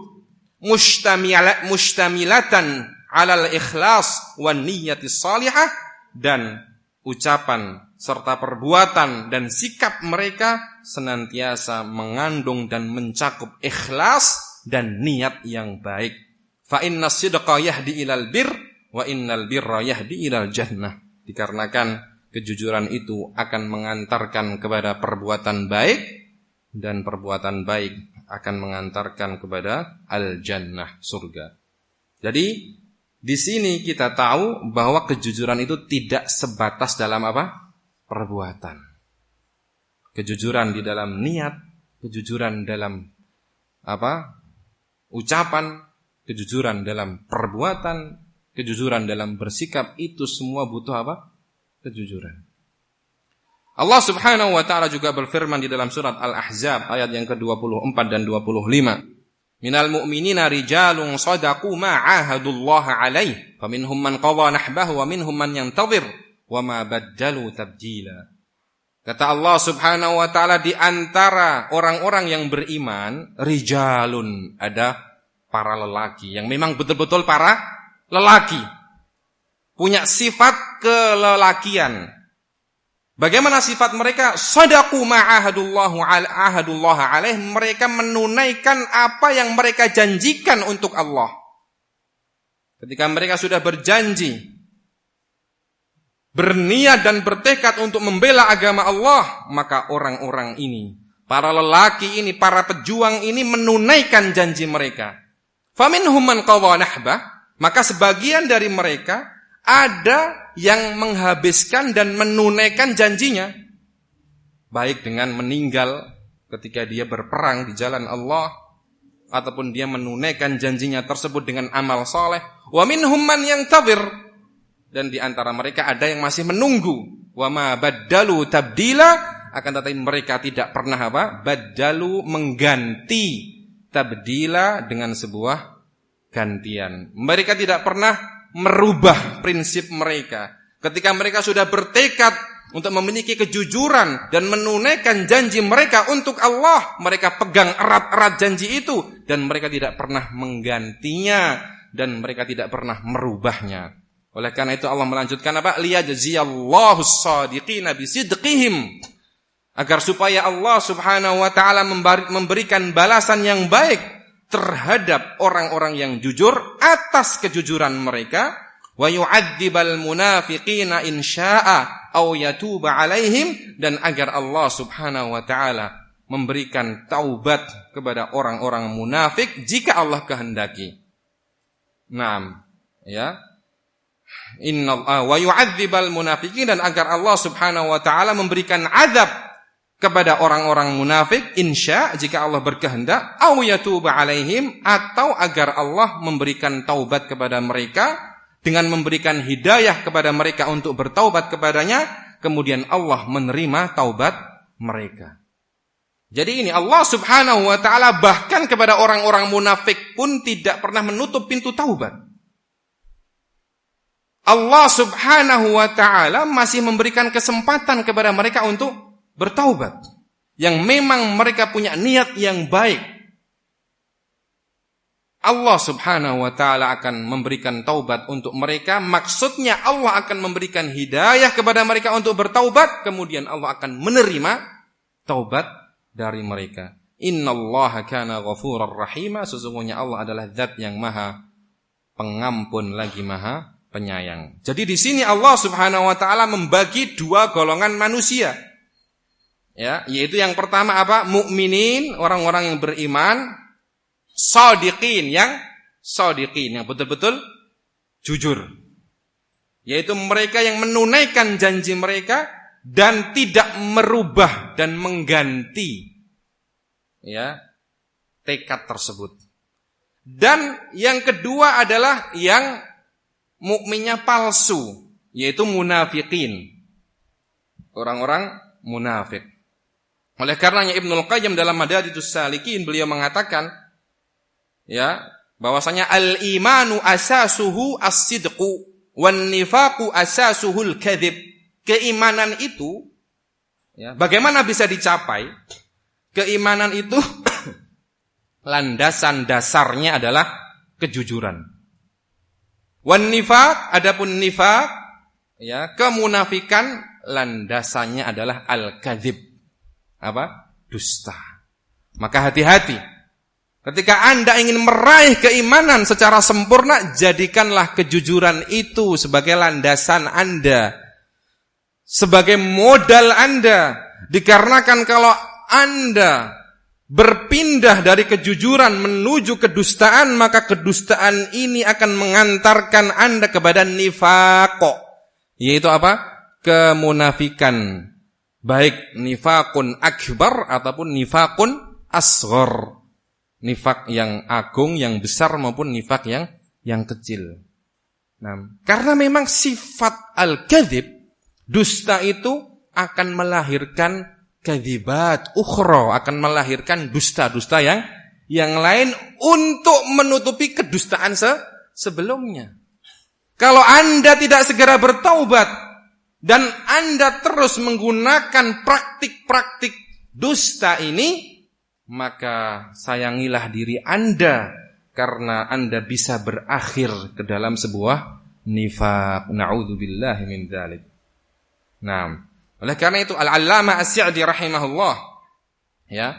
Mustamilatan alal ikhlas wan niyyatis salihah, dan ucapan serta perbuatan dan sikap mereka senantiasa mengandung dan mencakup ikhlas dan niat yang baik. Fa innas sidqa yahdi ilal bir wa innal birra yahdi ilal jannah. Dikarenakan kejujuran itu akan mengantarkan kepada perbuatan baik, dan perbuatan baik akan mengantarkan kepada al-jannah, surga. Jadi di sini kita tahu bahwa kejujuran itu tidak sebatas dalam apa? perbuatan. Kejujuran di dalam niat, kejujuran dalam ucapan, kejujuran dalam perbuatan, kejujuran dalam bersikap, itu semua butuh kejujuran. Allah Subhanahu wa taala juga berfirman di dalam surat Al-Ahzab ayat yang ke-24 dan 25. Minal mu'minina rijalun shadaqu ma 'ahadullaha 'alaihi, faminhum man qadha nahbahu wa minhum man yantazir wa ma baddalu tabdila. Kata Allah Subhanahu wa taala, di antara orang-orang yang beriman, rijalun, ada para lelaki yang memang betul-betul para lelaki, punya sifat kelelakian. Bagaimana sifat mereka? Shadaqu ma'ahadullaha alaih, mereka menunaikan apa yang mereka janjikan untuk Allah. Ketika mereka sudah berjanji, berniat dan bertekad untuk membela agama Allah, maka orang-orang ini, para lelaki ini, para pejuang ini menunaikan janji mereka. Faminhum man qadha nahbah, maka sebagian dari mereka ada yang menghabiskan dan menunaikan janjinya, baik dengan meninggal ketika dia berperang di jalan Allah, ataupun dia menunaikan janjinya tersebut dengan amal soleh. Wa minhum man yantazir, dan di antara mereka ada yang masih menunggu. Wa ma baddalu tabdila, akan tetapi mereka tidak pernah baddalu, mengganti, tabdila, dengan sebuah gantian. Mereka tidak pernah merubah prinsip mereka. Ketika mereka sudah bertekad untuk memiliki kejujuran dan menunaikan janji mereka untuk Allah, mereka pegang erat-erat janji itu, dan mereka tidak pernah menggantinya, dan mereka tidak pernah merubahnya. Oleh karena itu Allah melanjutkan liyajziyallahu as-shadiqina bisidqihim, agar supaya Allah Subhanahu wa taala memberikan balasan yang baik terhadap orang-orang yang jujur atas kejujuran mereka, wa yu'adzibal munafiqina in syaa'a aw yatuba 'alaihim, dan agar Allah Subhanahu wa taala memberikan taubat kepada orang-orang munafik jika Allah kehendaki. Naam, ya. Wa yu'adzibal munafiqin, dan agar Allah Subhanahu wa taala memberikan azab kepada orang-orang munafik, insya, jika Allah berkehendak, au yatuba alaihim, atau agar Allah memberikan taubat kepada mereka dengan memberikan hidayah kepada mereka untuk bertaubat kepadanya, kemudian Allah menerima taubat mereka. Jadi ini Allah Subhanahu wa taala bahkan kepada orang-orang munafik pun tidak pernah menutup pintu taubat. Allah Subhanahu wa taala masih memberikan kesempatan kepada mereka untuk bertaubat, yang memang mereka punya niat yang baik. Allah Subhanahu wa taala akan memberikan taubat untuk mereka. Maksudnya Allah akan memberikan hidayah kepada mereka untuk bertaubat, kemudian Allah akan menerima taubat dari mereka. Innallaha kana ghafurar rahima, sesungguhnya Allah adalah zat yang maha pengampun lagi maha penyayang. Jadi di sini Allah Subhanahu wa taala membagi dua golongan manusia. Ya, yaitu yang pertama mukminin, orang-orang yang beriman, shadiqin, yang betul-betul jujur. Yaitu mereka yang menunaikan janji mereka dan tidak merubah dan mengganti tekad tersebut. Dan yang kedua adalah yang mukminnya palsu, yaitu munafiqin. Orang-orang munafik. Oleh karenanya Ibnul Qayyim dalam Madarijus Salikin beliau mengatakan bahwasanya al-imanu asasuhu as-sidqu wan nifaqu asasuhul kadzib. Keimanan itu bagaimana bisa dicapai? Keimanan itu landasan dasarnya adalah kejujuran. Wan nifaq, adapun nifaq kemunafikan, landasannya adalah al-kadzib. Dusta. Maka hati-hati. Ketika Anda ingin meraih keimanan secara sempurna, jadikanlah kejujuran itu sebagai landasan Anda, sebagai modal Anda. Dikarenakan kalau Anda berpindah dari kejujuran menuju kedustaan, maka kedustaan ini akan mengantarkan Anda kepada nifaq, yaitu kemunafikan, baik nifakun akbar ataupun nifakun asghar. Nifak yang agung, yang besar maupun nifak yang kecil. Nah, karena memang sifat al-kadzib, dusta itu akan melahirkan kadzibat ukhra, akan melahirkan dusta-dusta yang lain untuk menutupi kedustaan sebelumnya. Kalau Anda tidak segera bertaubat dan Anda terus menggunakan praktik-praktik dusta ini, maka sayangilah diri Anda karena Anda bisa berakhir ke dalam sebuah nifaq. Na'udzubillahi min dzalik. Nah, oleh karena itu Al-Allamah As-Sa'di rahimahullah ya,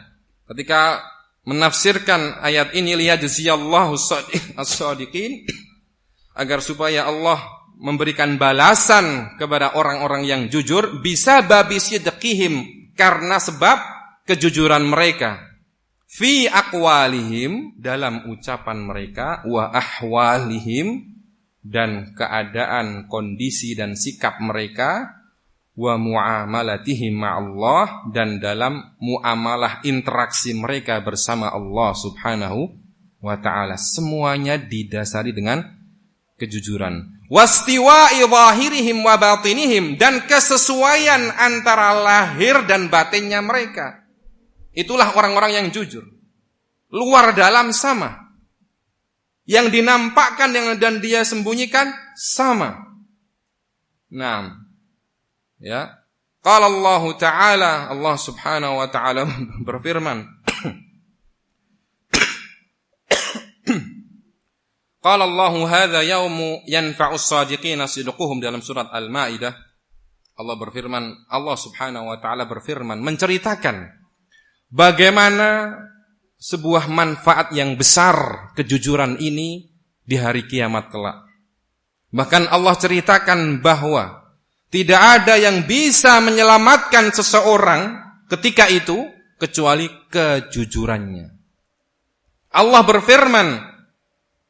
ketika menafsirkan ayat ini liyajziyallahu as-shadiqin, agar supaya Allah memberikan balasan kepada orang-orang yang jujur, bisa babi sidqihim, karena sebab kejujuran mereka, fi aqwalihim, dalam ucapan mereka, wa ahwalihim, dan keadaan, kondisi dan sikap mereka, wa muamalatihim ma'allah, dan dalam muamalah interaksi mereka bersama Allah subhanahu wa ta'ala. Semuanya didasari dengan kejujuran. Wastiwa'i zahirihim wa batinihim, dan kesesuaian antara lahir dan batinnya mereka. Itulah orang-orang yang jujur. Luar dalam sama. Yang dinampakkan dan dia sembunyikan sama. Nah, ya. Qala Allah Ta'ala, Allah Subhanahu wa Ta'ala berfirman. Qala Allah hadza yaumu yanfa'us shadiqina sidquhum, dalam surat Al-Maidah. Allah berfirman, Allah Subhanahu wa Ta'ala berfirman menceritakan bagaimana sebuah manfaat yang besar kejujuran ini di hari kiamat kelak. Bahkan Allah ceritakan bahwa tidak ada yang bisa menyelamatkan seseorang ketika itu kecuali kejujurannya. Allah berfirman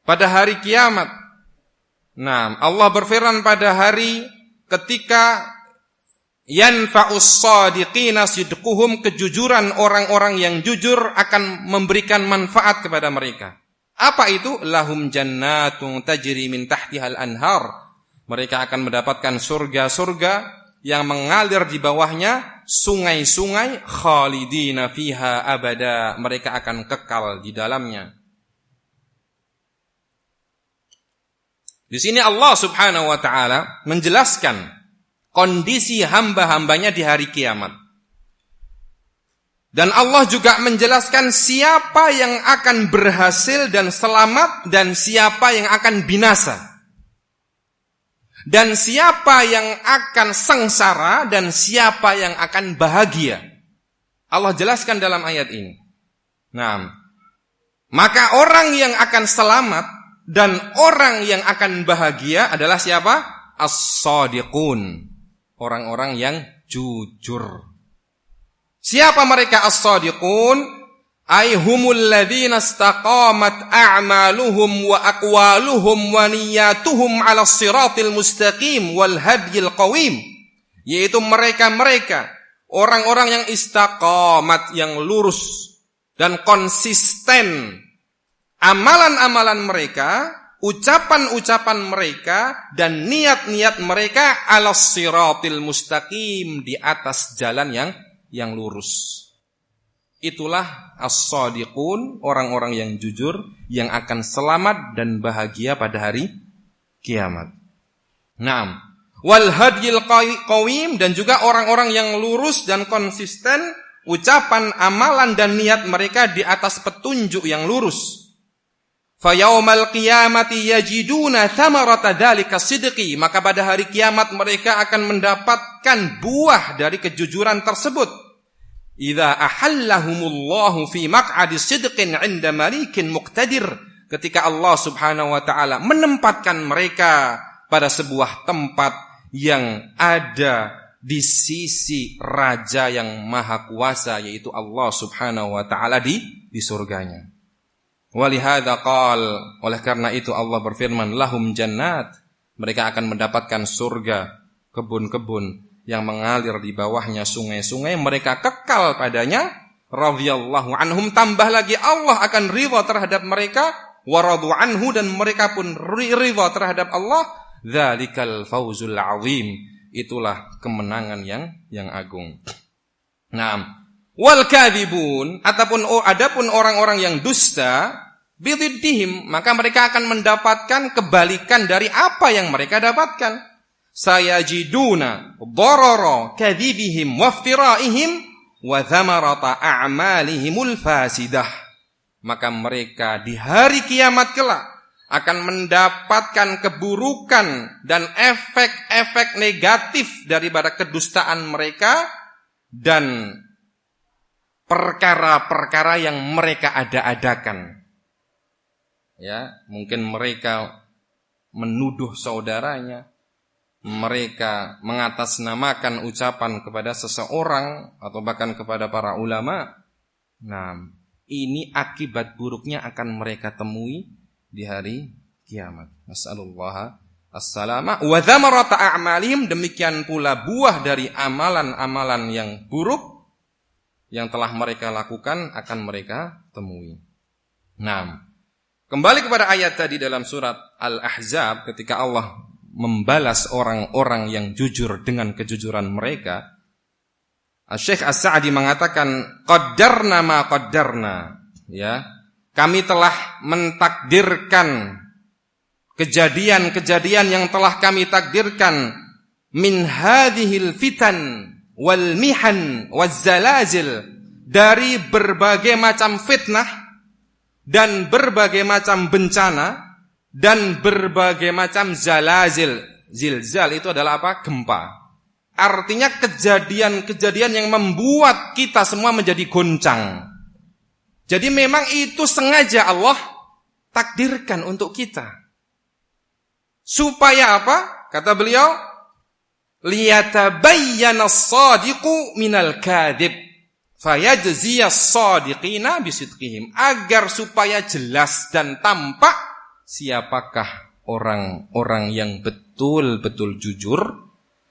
pada hari kiamat. Nah, Allah berfirman pada hari ketika yanfa'us shadiqina sidquhum, kejujuran orang-orang yang jujur akan memberikan manfaat kepada mereka. Apa itu? Lahum jannatun tajri min tahtihal anhar. Mereka akan mendapatkan surga-surga yang mengalir di bawahnya sungai-sungai, khalidina fiha abada. Mereka akan kekal di dalamnya. Di sini Allah Subhanahu wa Ta'ala menjelaskan kondisi hamba-hambanya di hari kiamat. Dan Allah juga menjelaskan siapa yang akan berhasil dan selamat dan siapa yang akan binasa. Dan siapa yang akan sengsara dan siapa yang akan bahagia. Allah jelaskan dalam ayat ini. Nah, maka orang yang akan selamat dan orang yang akan bahagia adalah siapa? As-shadiqun. Orang-orang yang jujur. Siapa mereka as-shadiqun? Ay humul ladzina istaqamat a'maluhum wa aqwaluhum wa niyyatuhum 'ala siratil mustaqim wal hadyil qawim. Yaitu mereka-mereka orang-orang yang istiqamat, yang lurus dan konsisten. Amalan-amalan mereka, ucapan-ucapan mereka dan niat-niat mereka ala siratil mustaqim, di atas jalan yang lurus. Itulah as-shadiqun, orang-orang yang jujur yang akan selamat dan bahagia pada hari kiamat. Naam. Wal hadyil qawim, dan juga orang-orang yang lurus dan konsisten, ucapan, amalan dan niat mereka di atas petunjuk yang lurus. Fayaumal qiyamati yajiduna thamarata dzalika sidqi, maka pada hari kiamat mereka akan mendapatkan buah dari kejujuran tersebut. Idza ahallahumullahu fi maq'adi sidqin 'inda malikin muqtadir, ketika Allah Subhanahu wa taala menempatkan mereka pada sebuah tempat yang ada di sisi raja yang maha kuasa, yaitu Allah Subhanahu wa taala di surganya. Walihada qal, oleh karena itu Allah berfirman, lahum jannat, mereka akan mendapatkan surga, kebun-kebun yang mengalir di bawahnya sungai-sungai, mereka kekal padanya, radhiyallahu anhum, tambah lagi Allah akan ridha terhadap mereka, wa radu anhu, dan mereka pun ridha terhadap Allah. Dzalikal fawzul azim, itulah kemenangan yang agung. Naam. Wal kadzibun, adapun orang-orang yang dusta, bididdihim, maka mereka akan mendapatkan kebalikan dari apa yang mereka dapatkan. Sayajiduna darara kadzibihim waftiraihim wa thamarata a'malihimul fasidah. Maka mereka di hari kiamat kelak akan mendapatkan keburukan dan efek-efek negatif daripada kedustaan mereka dan perkara-perkara yang mereka ada-adakan. Ya, mungkin mereka menuduh saudaranya, mereka mengatasnamakan ucapan kepada seseorang atau bahkan kepada para ulama. Nah, ini akibat buruknya akan mereka temui di hari kiamat. Nas'alullah as-salama wa thamarata a'malihim, demikian pula buah dari amalan-amalan yang buruk yang telah mereka lakukan akan mereka temui. Nah, kembali kepada ayat tadi dalam surat Al-Ahzab, ketika Allah membalas orang-orang yang jujur dengan kejujuran mereka, Syekh As-Sa'di mengatakan, qaddarna ma qaddarna, ya, kami telah mentakdirkan kejadian-kejadian yang telah kami takdirkan, min hadhil fitan wal mihan waz zalazil, dari berbagai macam fitnah dan berbagai macam bencana dan berbagai macam zalazil. Zilzal itu adalah apa? Gempa. Artinya kejadian-kejadian yang membuat kita semua menjadi goncang. Jadi memang itu sengaja Allah takdirkan untuk kita. Supaya apa? Kata beliau, liyatabayyana as-sadiqu minal kadhib fayajziyas sadiqina bisidqihim, agar supaya jelas dan tampak siapakah orang-orang yang betul-betul jujur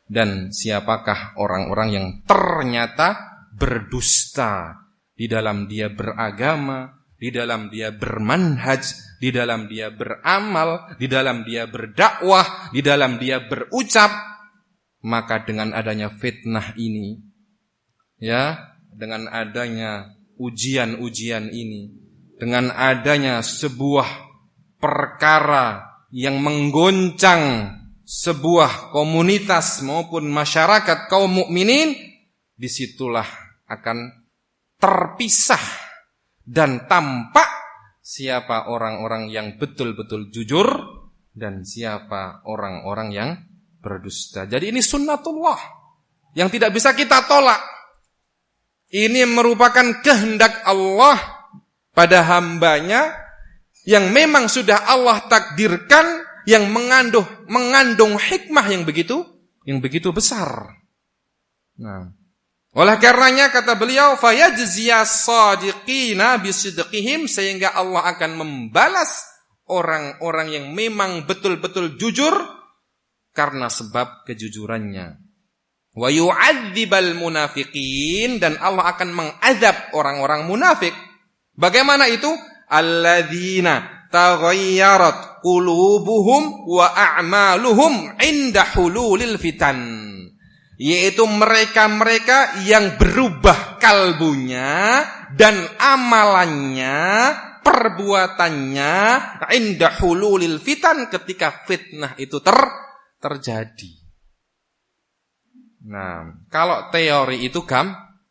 dan siapakah orang-orang yang ternyata berdusta di dalam dia beragama, di dalam dia bermanhaj, di dalam dia beramal, di dalam dia berdakwah, di dalam dia berucap. Maka dengan adanya fitnah ini, ya, dengan adanya ujian-ujian ini, dengan adanya sebuah perkara yang menggoncang sebuah komunitas maupun masyarakat kaum mukminin, disitulah akan terpisah dan tampak siapa orang-orang yang betul-betul jujur dan siapa orang-orang yang berdusta. Jadi ini sunnatullah yang tidak bisa kita tolak. Ini merupakan kehendak Allah pada hambanya yang memang sudah Allah takdirkan, yang mengandung hikmah yang begitu besar. Nah, oleh karenanya kata beliau, fayajziyas sadiqina bisidqihim, sehingga Allah akan membalas orang-orang yang memang betul-betul jujur karena sebab kejujurannya. Wa yu'adzibal munafiqin, dan Allah akan mengazab orang-orang munafik. Bagaimana itu? Alladzina taghayyarat qulubuhum wa a'maluhum inda hululil fitan, yaitu mereka-mereka yang berubah kalbunya dan amalannya, perbuatannya inda hululil fitan, ketika fitnah itu terjadi. Nah, kalau teori itu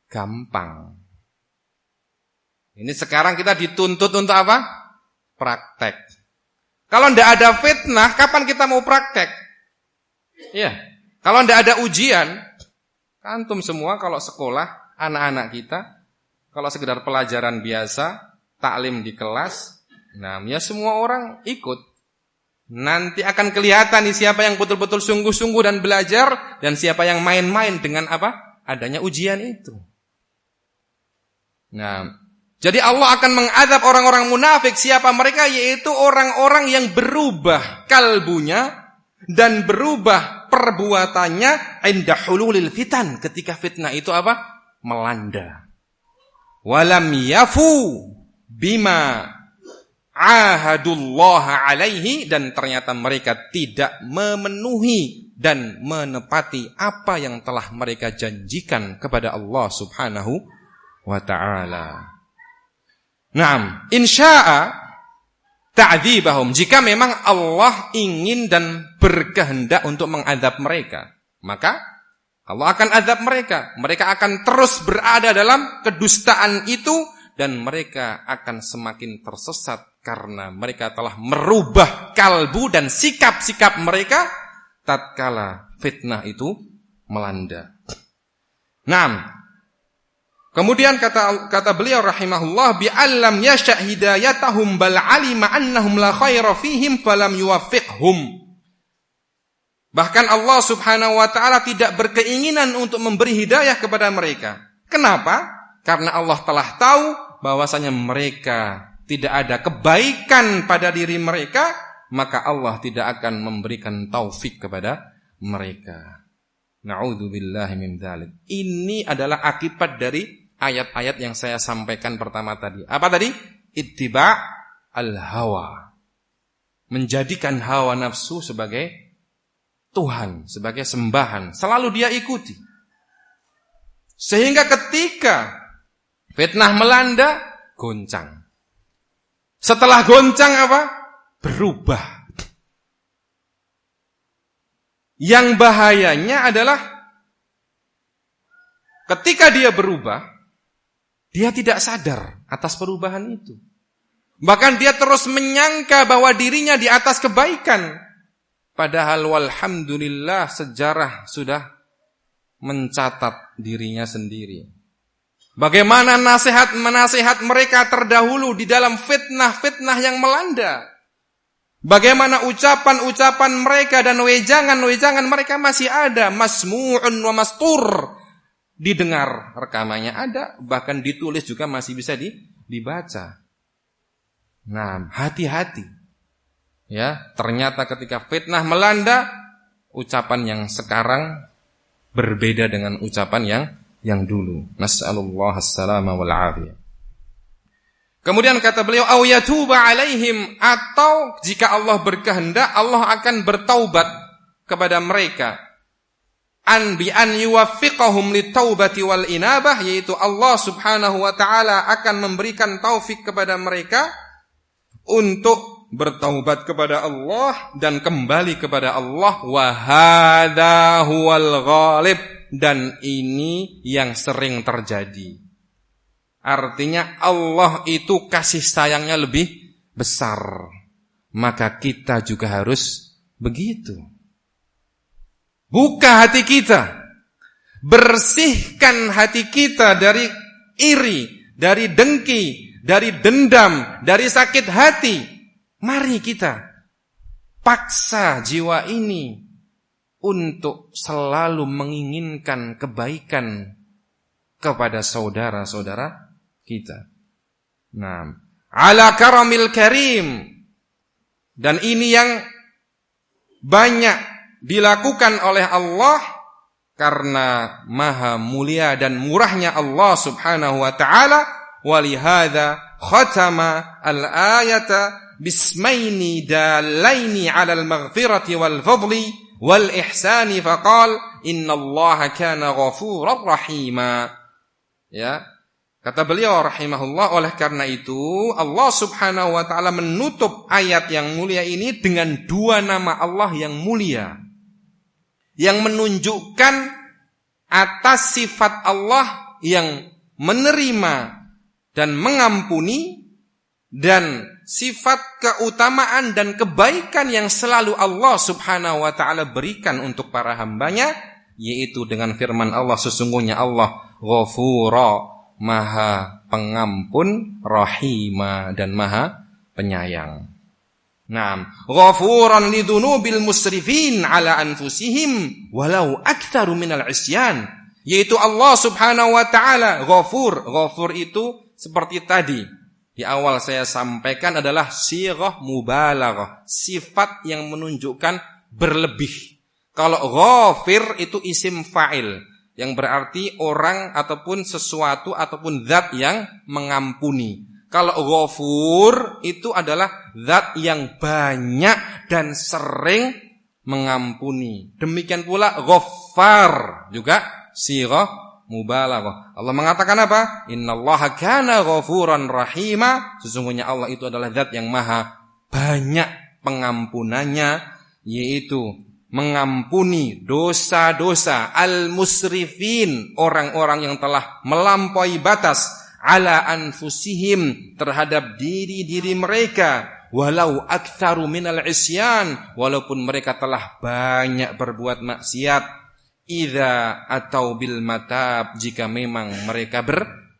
gampang. Ini sekarang kita dituntut untuk apa? Praktek. Kalau tidak ada fitnah, kapan kita mau praktek? Ya, kalau tidak ada ujian, antum semua kalau sekolah, anak-anak kita, kalau sekedar pelajaran biasa, taklim di kelas, nah ya semua orang ikut. Nanti akan kelihatan nih siapa yang betul-betul sungguh-sungguh dan belajar, dan siapa yang main-main dengan apa? Adanya ujian itu. Nah, jadi Allah akan mengazab orang-orang munafik. Siapa mereka? Yaitu orang-orang yang berubah kalbunya dan berubah perbuatannya inda hululil fitan, ketika fitnah itu apa? Melanda. Walam yafu bima ahadullah alaihi, dan ternyata mereka tidak memenuhi dan menepati apa yang telah mereka janjikan kepada Allah Subhanahu wa ta'ala. Naam, insya'a ta'dzibahum, jika memang Allah ingin dan berkehendak untuk mengadab mereka, maka Allah akan azab mereka. Mereka akan terus berada dalam kedustaan itu, dan mereka akan semakin tersesat karena mereka telah merubah kalbu dan sikap-sikap mereka tatkala fitnah itu melanda. Naam. Kemudian kata beliau rahimahullah, bi'allam yasha' hidayatahum bal alima annahum la khaira fihim falam yuwaffiqhum. Bahkan Allah Subhanahu wa ta'ala tidak berkeinginan untuk memberi hidayah kepada mereka. Kenapa? Karena Allah telah tahu bahwasanya mereka tidak ada kebaikan pada diri mereka, maka Allah tidak akan memberikan taufik kepada mereka. Na'udzubillahi min dzalik. Ini adalah akibat dari ayat-ayat yang saya sampaikan pertama tadi. Apa tadi? Ittiba' al-hawa. Menjadikan hawa nafsu sebagai Tuhan, sebagai sembahan, selalu dia ikuti. Sehingga ketika fitnah melanda, goncang. Setelah goncang apa? Berubah. Yang bahayanya adalah ketika dia berubah, dia tidak sadar atas perubahan itu. Bahkan dia terus menyangka bahwa dirinya di atas kebaikan. Padahal walhamdulillah sejarah sudah mencatat dirinya sendiri. Bagaimana nasihat-menasihat mereka terdahulu di dalam fitnah-fitnah yang melanda. Bagaimana ucapan-ucapan mereka dan wejangan-wejangan mereka masih ada. Masmu'un wa mastur. Didengar, rekamannya ada. Bahkan ditulis juga masih bisa dibaca. Nah, hati-hati. Ya, ternyata ketika fitnah melanda, ucapan yang sekarang berbeda dengan ucapan yang dulu. Nas'alullah as-salama wal afiyah. Kemudian kata beliau, au yatuba alaihim, atau jika Allah berkehendak, Allah akan bertaubat kepada mereka. An yuwaffiqahum litaubati wal inabah, yaitu Allah Subhanahu wa ta'ala akan memberikan taufik kepada mereka untuk bertaubat kepada Allah dan kembali kepada Allah. Wa hadza huwal ghalib, dan ini yang sering terjadi. Artinya Allah itu kasih sayangnya lebih besar, maka kita juga harus begitu. Buka hati kita, bersihkan hati kita dari iri, dari dengki, dari dendam, dari sakit hati. Mari kita paksa jiwa ini untuk selalu menginginkan kebaikan kepada saudara-saudara kita. Nah, ala karamil karim. Dan ini yang banyak dilakukan oleh Allah karena maha mulia dan murahnya Allah Subhanahu wa ta'ala. Walihada khatama al-ayata bismaini dalaini 'ala al-maghfirati wal fadli wal ihsani faqal innallaha kana ghafurar rahima. Ya, kata beliau rahimahullah, oleh karena itu Allah Subhanahu wa taala menutup ayat yang mulia ini dengan dua nama Allah yang mulia, yang menunjukkan atas sifat Allah yang menerima dan mengampuni, dan sifat keutamaan dan kebaikan yang selalu Allah Subhanahu wa ta'ala berikan untuk para hambanya, yaitu dengan firman Allah, sesungguhnya Allah Ghafura, maha pengampun, Rahima, dan maha penyayang. Naam, Ghafuran lidzunubil musrifin ala anfusihim walau aktsaru minal isyan, yaitu Allah Subhanahu wa ta'ala Ghafur. Ghafur itu seperti tadi di awal saya sampaikan adalah sighah mubalaghah, sifat yang menunjukkan berlebih. Kalau ghafir itu isim fa'il, yang berarti orang ataupun sesuatu ataupun zat yang mengampuni. Kalau ghafur itu adalah zat yang banyak dan sering mengampuni. Demikian pula ghaffar juga sirah mubalaghah. Allah mengatakan apa? Innallaha kana ghafuran rahima. Sesungguhnya Allah itu adalah zat yang maha banyak pengampunannya, yaitu mengampuni dosa-dosa al-musrifin, orang-orang yang telah melampaui batas, ala anfusihim, terhadap diri-diri mereka, walau aktsaru minal isyan, walaupun mereka telah banyak berbuat maksiat, idza atau bil matab, jika memang mereka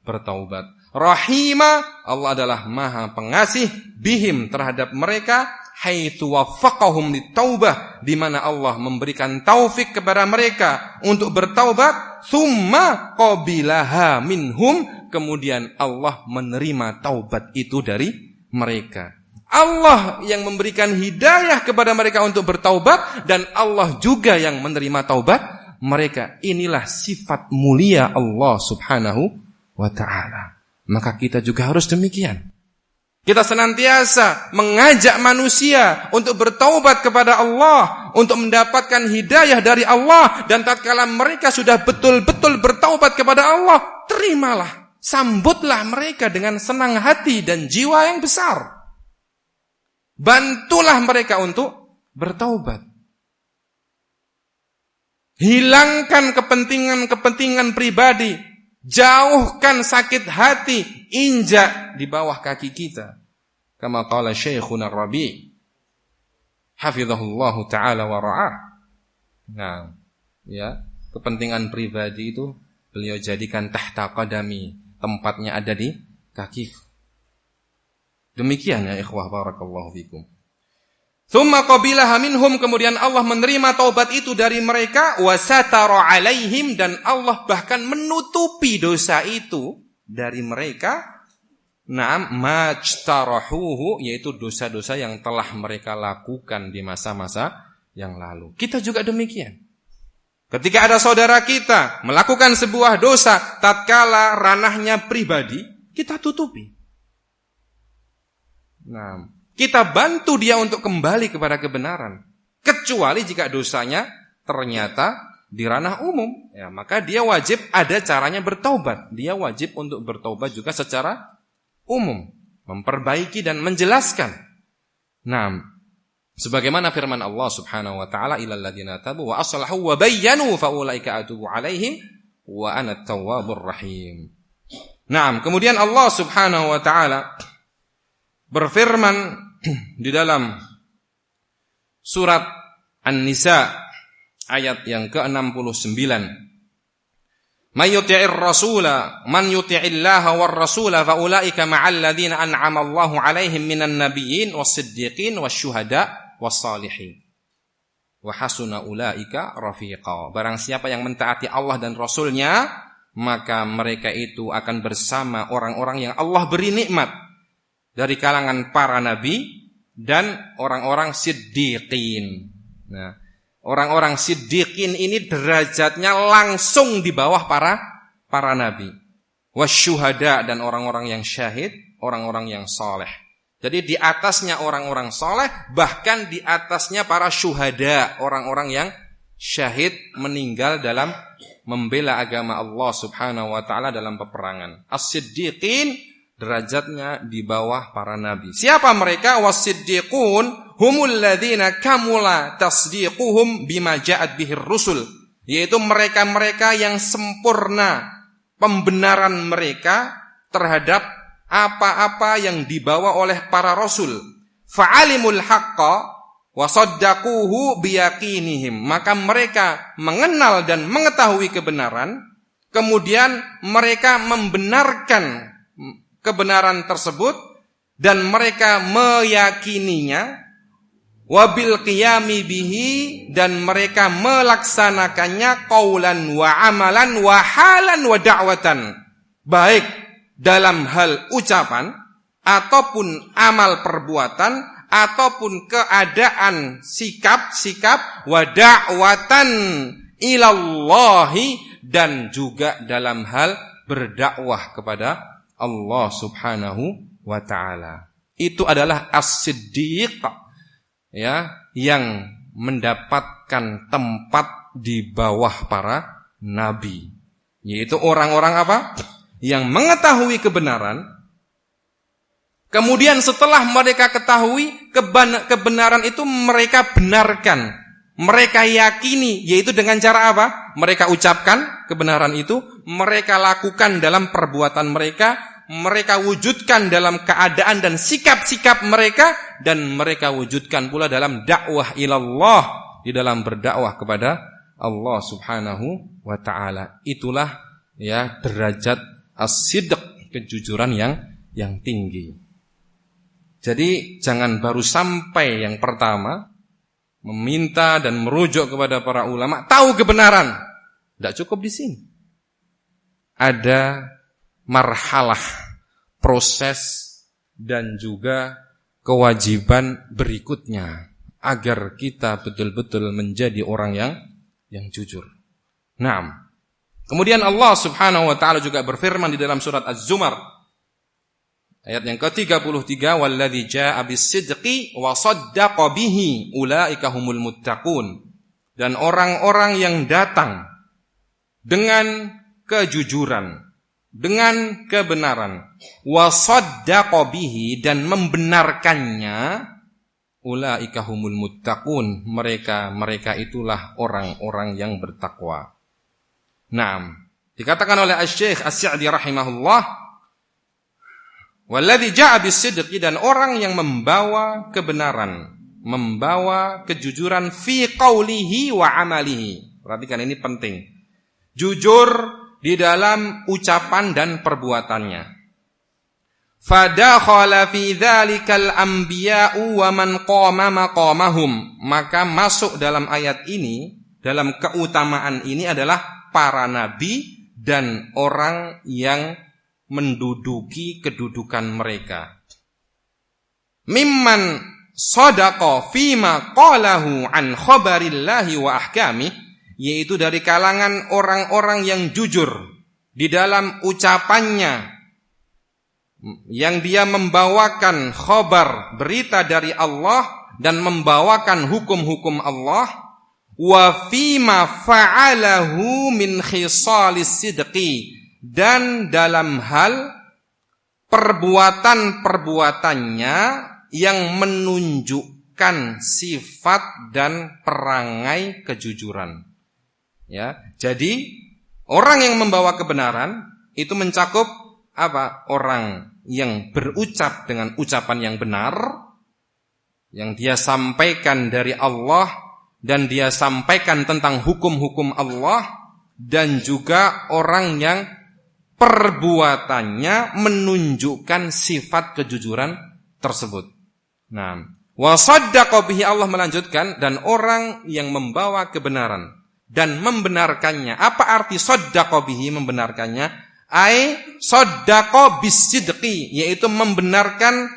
bertaubat. Rahima, Allah adalah maha pengasih bihim, terhadap mereka, haitsu waffaqahum litaubah, di mana Allah memberikan taufik kepada mereka untuk bertaubat, tsumma qabilaha minhum, kemudian Allah menerima taubat itu dari mereka. Allah yang memberikan hidayah kepada mereka untuk bertaubat, dan Allah juga yang menerima taubat mereka. Inilah sifat mulia Allah Subhanahu wa ta'ala. Maka kita juga harus demikian. Kita senantiasa mengajak manusia untuk bertaubat kepada Allah, untuk mendapatkan hidayah dari Allah, dan tatkala mereka sudah betul-betul bertaubat kepada Allah, terimalah, sambutlah mereka dengan senang hati dan jiwa yang besar. Bantulah mereka untuk bertaubat. Hilangkan kepentingan-kepentingan pribadi, jauhkan sakit hati, injak di bawah kaki kita. Kama qala Syekhuna Rabi, hafizahullahu ta'ala wa ra'ah. Nah, ya, kepentingan pribadi itu beliau jadikan tahta qadami, tempatnya ada di kaki. Demikian ya ikhwah, barakallahu fikum. Tsumma qabilaha minhum, kemudian Allah menerima taubat itu dari mereka, wa satara alaihim, dan Allah bahkan menutupi dosa itu dari mereka. Naam majtarahuhu, yaitu dosa-dosa yang telah mereka lakukan di masa-masa yang lalu. Kita juga demikian. Ketika ada saudara kita melakukan sebuah dosa, tatkala ranahnya pribadi, kita tutupi. Nah, kita bantu dia untuk kembali kepada kebenaran. Kecuali jika dosanya ternyata di ranah umum, ya, maka dia wajib ada caranya bertaubat. Dia wajib untuk bertaubat juga secara umum, memperbaiki dan menjelaskan. Nah, sebagaimana firman Allah Subhanahu wa ta'ala, ilal ladzina tabu wa aslahu wa bayyanu fa ulaika atubu alaihim wa ana at-tawwabur rahim. Nah, kemudian Allah Subhanahu wa ta'ala berfirman di dalam surat An-Nisa ayat yang ke-69, man yuti'illaha war rasula fa ulaika ma'al ladzina an'ama Allahu 'alaihim minan nabiyyin was-siddiqin wasyuhada was-salihin wa hasuna ulaika rafiqa. Barang siapa yang mentaati Allah dan Rasulnya, maka mereka itu akan bersama orang-orang yang Allah beri nikmat dari kalangan para nabi dan orang-orang siddiqin. Nah, orang-orang siddiqin ini derajatnya langsung di bawah para nabi. Wasyuhada, dan orang-orang yang syahid, orang-orang yang saleh. Jadi di atasnya orang-orang saleh, bahkan di atasnya para syuhada, orang-orang yang syahid meninggal dalam membela agama Allah Subhanahu wa ta'ala dalam peperangan. As-siddiqin derajatnya di bawah para nabi. Siapa mereka? Was-siddiqun humul ladzina kamula tasdiquhum bima ja'at bihir rusul, yaitu mereka-mereka yang sempurna pembenaran mereka terhadap apa-apa yang dibawa oleh para rasul. Fa'alimul haqqa wa saddaquhu biyaqinihim, maka mereka mengenal dan mengetahui kebenaran, kemudian mereka membenarkan kebenaran tersebut dan mereka meyakininya, wabil qiyami bihi, dan mereka melaksanakannya qaulan wa amalan wa halan wa da'watan, baik dalam hal ucapan ataupun amal perbuatan ataupun keadaan sikap-sikap wa da'watan ilallahi, dan juga dalam hal berdakwah kepada Allah Subhanahu wa taala. Itu adalah as-siddiq, ya, yang mendapatkan tempat di bawah para nabi, yaitu orang-orang apa? Yang mengetahui kebenaran, kemudian setelah mereka ketahui kebenaran itu mereka benarkan, mereka yakini, yaitu dengan cara apa? Mereka ucapkan kebenaran itu, mereka lakukan dalam perbuatan mereka, mereka wujudkan dalam keadaan dan sikap-sikap mereka, dan mereka wujudkan pula dalam dakwah ilallah, di dalam berdakwah kepada Allah Subhanahu wa taala. Itulah ya derajat as-sidq, kejujuran yang tinggi. Jadi jangan baru sampai yang pertama meminta dan merujuk kepada para ulama, tahu kebenaran. Tidak cukup di sini. Ada marhalah, proses dan juga kewajiban berikutnya agar kita betul-betul menjadi orang yang jujur. Naam. Kemudian Allah Subhanahu wa taala juga berfirman di dalam surat Az-Zumar ayat yang ke-33, walladzi jaa'a bis-sidqi wa shaddaqa bihi ulaika humul muttaqun. Dan orang-orang yang datang dengan kejujuran, dengan kebenaran, wa shaddaqa bihi, dan membenarkannya, ulaika humul muttaqun, mereka itulah orang-orang yang bertakwa. Naam, dikatakan oleh Asy-Syaikh As-Sa'di rahimahullah, walladzi jaa'a bis-sidqi, dan orang yang membawa kebenaran, membawa kejujuran fi qaulihi wa amalihi. Perhatikan, ini penting. Jujur di dalam ucapan dan perbuatannya. Fadakhala fi dzalikal anbiya'u wa man qama maqamahum. Maka masuk dalam ayat ini, dalam keutamaan ini adalah para nabi dan orang yang menduduki kedudukan mereka. Mimman shadaqa fima qalahu an khabarillahi wa ahkami, yaitu dari kalangan orang-orang yang jujur di dalam ucapannya, yang dia membawakan khabar, berita dari Allah, dan membawakan hukum-hukum Allah, wa fima fa'alahu min khisalis sidqi, dan dalam hal perbuatan-perbuatannya yang menunjukkan sifat dan perangai kejujuran. Ya, jadi orang yang membawa kebenaran itu mencakup apa? Orang yang berucap dengan ucapan yang benar, yang dia sampaikan dari Allah, dan dia sampaikan tentang hukum-hukum Allah, dan juga orang yang perbuatannya menunjukkan sifat kejujuran tersebut. Nah, wa shaddaqa bihi, Allah melanjutkan, dan orang yang membawa kebenaran dan membenarkannya. Apa arti shaddaqa bihi, membenarkannya? Ai shaddaqa bis-sidqi, yaitu membenarkan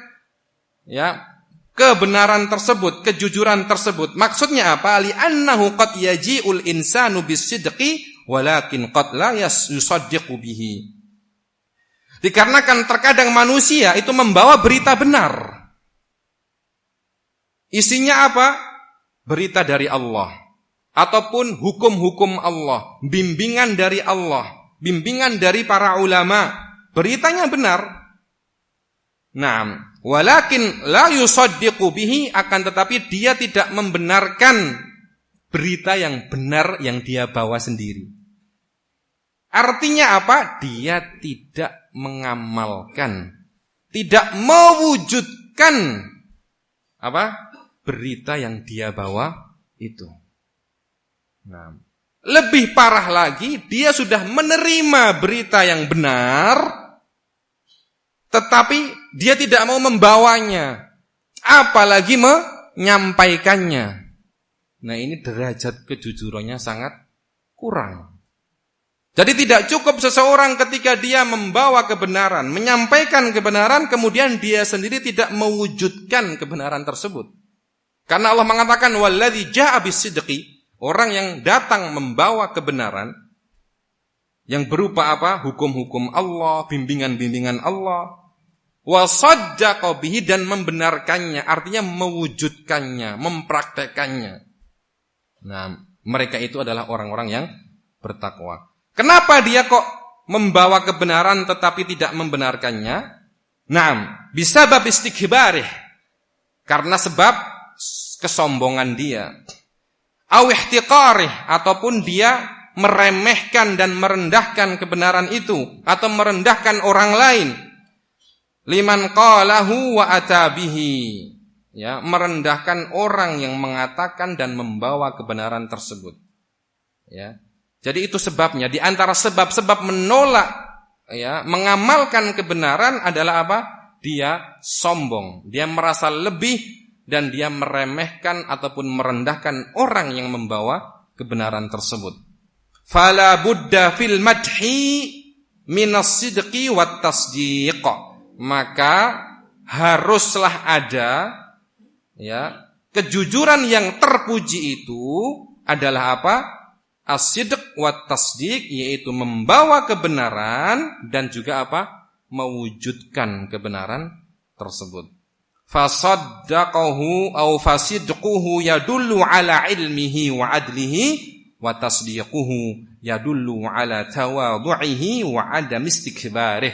ya kebenaran tersebut, kejujuran tersebut. Maksudnya apa? Li annahu qad yaji'ul insanu bis-sidqi walakin qad la yusaddiqu bihi. Dikarenakan terkadang manusia itu membawa berita benar. Isinya apa? Berita dari Allah, ataupun hukum-hukum Allah, bimbingan dari Allah, bimbingan dari para ulama. Beritanya benar. Naam, walakin la yusaddiqu bihi, akan tetapi dia tidak membenarkan berita yang benar yang dia bawa sendiri. Artinya apa? Dia tidak mengamalkan, tidak mewujudkan apa? Berita yang dia bawa itu. Nah, lebih parah lagi, dia sudah menerima berita yang benar, tetapi dia tidak mau membawanya, apalagi menyampaikannya. Nah, ini derajat kejujurannya sangat kurang. Jadi tidak cukup seseorang ketika dia membawa kebenaran, menyampaikan kebenaran, kemudian dia sendiri tidak mewujudkan kebenaran tersebut. Karena Allah mengatakan walladzi jaa'a bis-sidqi, orang yang datang membawa kebenaran yang berupa apa? Hukum-hukum Allah, bimbingan-bimbingan Allah, wa saddaqa bihi, dan membenarkannya, artinya mewujudkannya, mempraktekannya. Nah, mereka itu adalah orang-orang yang bertakwa. Kenapa dia kok membawa kebenaran tetapi tidak membenarkannya? Naam, bisabab istikbarih, karena sebab kesombongan dia. Aw ihtiqarih, ataupun dia meremehkan dan merendahkan kebenaran itu atau merendahkan orang lain. Liman qalahu wa atabihi, ya, merendahkan orang yang mengatakan dan membawa kebenaran tersebut. Ya. Jadi itu sebabnya, di antara sebab-sebab menolak, ya, mengamalkan kebenaran adalah apa? Dia sombong, dia merasa lebih, dan dia meremehkan ataupun merendahkan orang yang membawa kebenaran tersebut. Fala budda fil madhi minas sidqi wat tasdiq. Maka haruslah ada, ya, kejujuran yang terpuji itu adalah apa? As-sidq wat tasdiq, yaitu membawa kebenaran dan juga apa? Mewujudkan kebenaran tersebut. Fasaddaqahu aw fasidquhu yadullu ala ilmihi wa adlihi, wa tasdiquhu yadullu ala tawadhu'ihi wa adam istikbarih.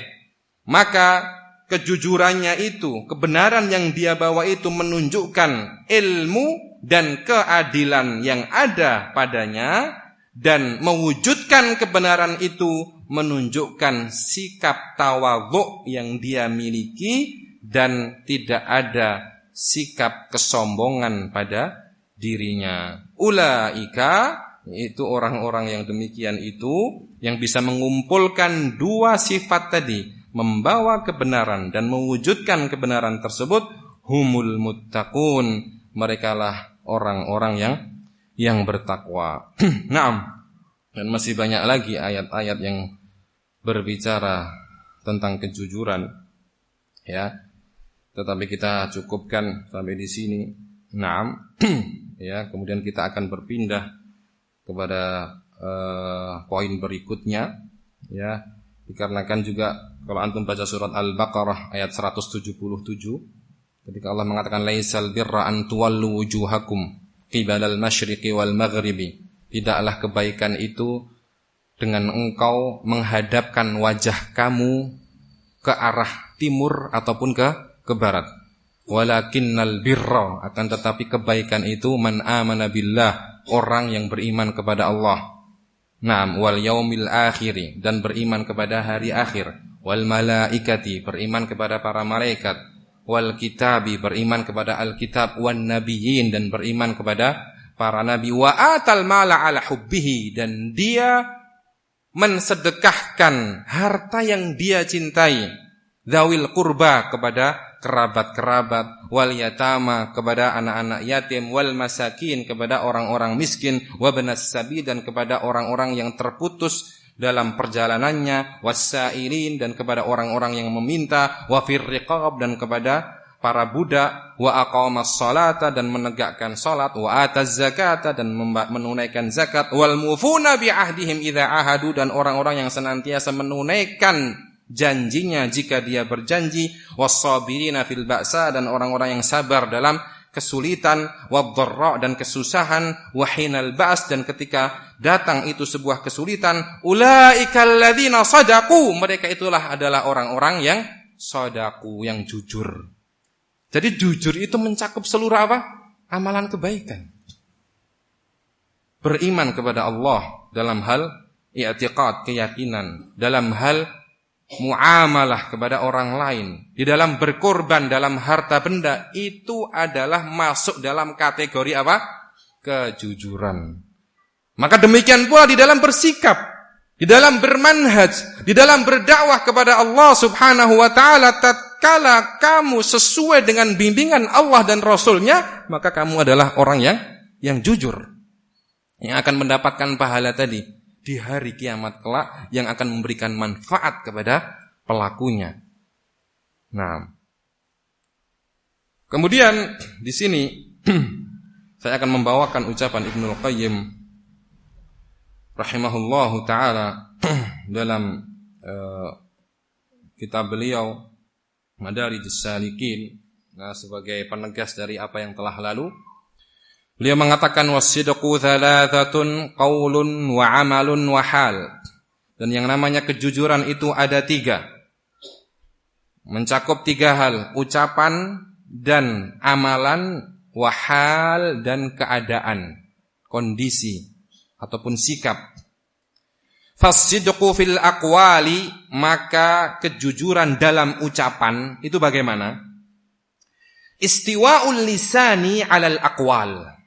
Maka kejujurannya itu, kebenaran yang dia bawa itu menunjukkan ilmu dan keadilan yang ada padanya, dan mewujudkan kebenaran itu menunjukkan sikap tawadhu yang dia miliki, dan tidak ada sikap kesombongan pada dirinya. Ulaika, yaitu orang-orang yang demikian itu, yang bisa mengumpulkan dua sifat tadi, membawa kebenaran dan mewujudkan kebenaran tersebut, humul muttaqun, merekalah orang-orang yang bertakwa. Naam. Dan masih banyak lagi ayat-ayat yang berbicara tentang kejujuran, ya. Tetapi kita cukupkan sampai di sini. Naam. Ya, kemudian kita akan berpindah kepada poin berikutnya, ya. Dikarenakan juga kalau antum baca surat Al-Baqarah ayat 177, ketika Allah mengatakan laisal birra an tuwallu wujuhakum qibalal masyriqi wal maghribi, tidaklah kebaikan itu dengan engkau menghadapkan wajah kamu ke arah timur ataupun ke barat. Walakinnal birra, akan tetapi kebaikan itu man amana billah, orang yang beriman kepada Allah. Naam, wal yaumil akhiri, dan beriman kepada hari akhir. Wal malaikati, beriman kepada para malaikat. Wal kitabi, beriman kepada Alkitab. Wan nabiyyin, dan beriman kepada para nabi. Wa atal mala ala hubbihi, dan dia mensedekahkan harta yang dia cintai. Dzawil qurba, kepada kerabat-kerabat, wal yatama, kepada anak-anak yatim, wal masakin, kepada orang-orang miskin, wabnas sabil, dan kepada orang-orang yang terputus dalam perjalanannya, wasailin, dan kepada orang-orang yang meminta, wa fir riqab, dan kepada para budak, wa aqamas salata, dan menegakkan salat, wa ataz zakata, dan menunaikan zakat, wal mufuna bi ahdihim idza ahadu, dan orang-orang yang senantiasa menunaikan janjinya jika dia berjanji, was-sabirina fil ba'sa, dan orang-orang yang sabar dalam kesulitan, wad-dharra, dan kesusahan, wa hinal ba's, dan ketika datang itu sebuah kesulitan, ulaikal ladzina shadaqu, mereka itulah adalah orang-orang yang shadaqu, yang jujur. Jadi jujur itu mencakup seluruh apa? Amalan kebaikan. Beriman kepada Allah dalam hal i'tiqad, keyakinan, dalam hal muamalah kepada orang lain, di dalam berkorban dalam harta benda, itu adalah masuk dalam kategori apa? Kejujuran. Maka demikian pula di dalam bersikap, di dalam bermanhaj, di dalam berdakwah kepada Allah Subhanahu wa taala, tatkala kamu sesuai dengan bimbingan Allah dan Rasulnya, maka kamu adalah orang yang jujur, yang akan mendapatkan pahala tadi. di hari kiamat kelak yang akan memberikan manfaat kepada pelakunya. Nah, kemudian di sini saya akan membawakan ucapan Ibnul Qayyim rahimahullahu taala dalam kitab beliau Madarijus Salikin, nah, sebagai penegas dari apa yang telah lalu. Beliau mengatakan was-sidqu thalathatun qaulun wa 'amalun wa hal. Dan yang namanya kejujuran itu ada 3. Mencakup 3 hal, ucapan dan amalan, wa hal dan keadaan, kondisi ataupun sikap. Fas-sidqu fil aqwali, maka kejujuran dalam ucapan itu bagaimana? Istiwa'ul lisani 'alal aqwal.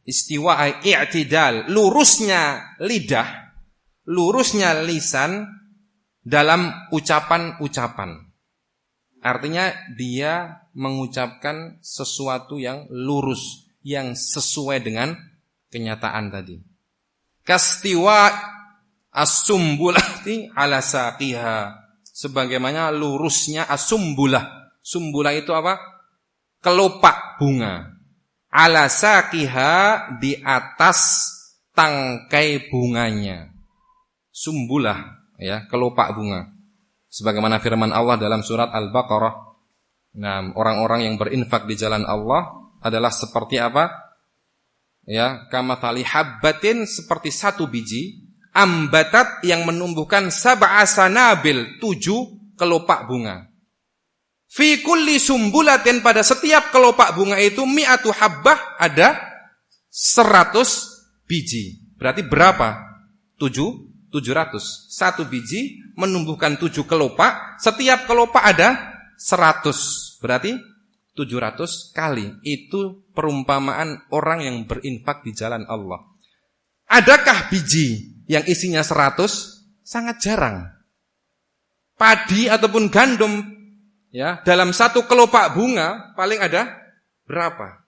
Istiwa i'tidal, lurusnya lidah, lurusnya lisan dalam ucapan-ucapan. Artinya dia mengucapkan sesuatu yang lurus, yang sesuai dengan kenyataan tadi. Kastiwa as-sumbulati ala saqiha, sebagaimana lurusnya as-sumbulah. Sumbulah itu apa? Kelopak bunga. Ala saqiha, di atas tangkai bunganya. Sumbulah, ya, kelopak bunga. Sebagaimana firman Allah dalam surat Al-Baqarah. Nah, orang-orang yang berinfak di jalan Allah adalah seperti apa? Ya, kamathali habbatin, seperti satu biji, ambatat, yang menumbuhkan sab'a sanabil, 7 kelopak bunga. Fi kulli sumbulatin, pada setiap kelopak bunga itu mi'atu habbah, ada 100 biji. Berarti berapa? 700. Satu biji menumbuhkan 7 kelopak, setiap kelopak ada 100. Berarti 700 kali. Itu perumpamaan orang yang berinfak di jalan Allah. Adakah biji yang isinya 100? Sangat jarang. Padi ataupun gandum, ya, dalam satu kelopak bunga paling ada berapa?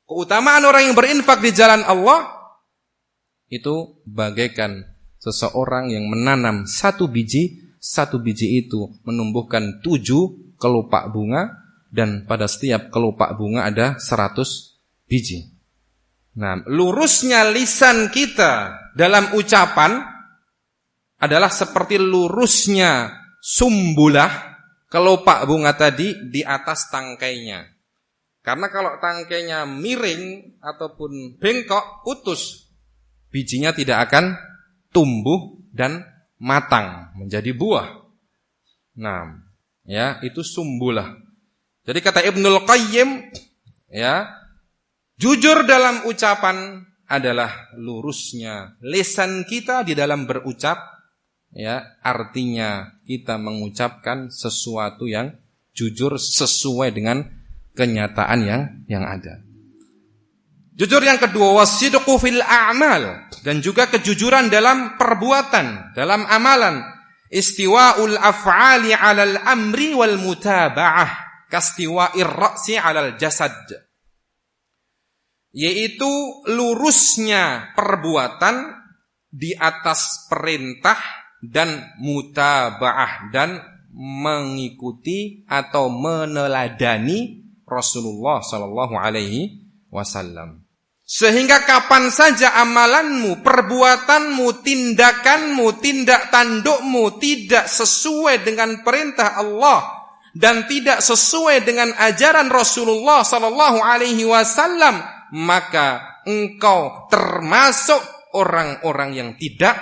Keutamaan orang yang berinfak di jalan Allah itu bagaikan seseorang yang menanam satu biji itu menumbuhkan 7 kelopak bunga, dan pada setiap kelopak bunga ada 100 biji. Nah, lurusnya lisan kita dalam ucapan adalah seperti lurusnya sumbulah, kelopak bunga tadi, di atas tangkainya. Karena kalau tangkainya miring ataupun bengkok, putus, bijinya tidak akan tumbuh dan matang menjadi buah. Nah, ya, itu sumbulah. Jadi kata Ibnul Qayyim, ya, jujur dalam ucapan adalah lurusnya lisan kita di dalam berucap, ya, artinya kita mengucapkan sesuatu yang jujur sesuai dengan kenyataan yang ada. Jujur yang kedua, wasidqu fil a'mal, dan juga kejujuran dalam perbuatan, dalam amalan. Istiwa'ul af'ali 'alal amri wal mutaba'ah, kastiwa'ir ra'si 'alal jasad. Yaitu lurusnya perbuatan di atas perintah dan mutaba'ah, dan mengikuti atau meneladani Rasulullah sallallahu alaihi wasallam. Sehingga kapan saja amalanmu, perbuatanmu, tindakanmu, tindak tandukmu tidak sesuai dengan perintah Allah dan tidak sesuai dengan ajaran Rasulullah sallallahu alaihi wasallam, maka engkau termasuk orang-orang yang tidak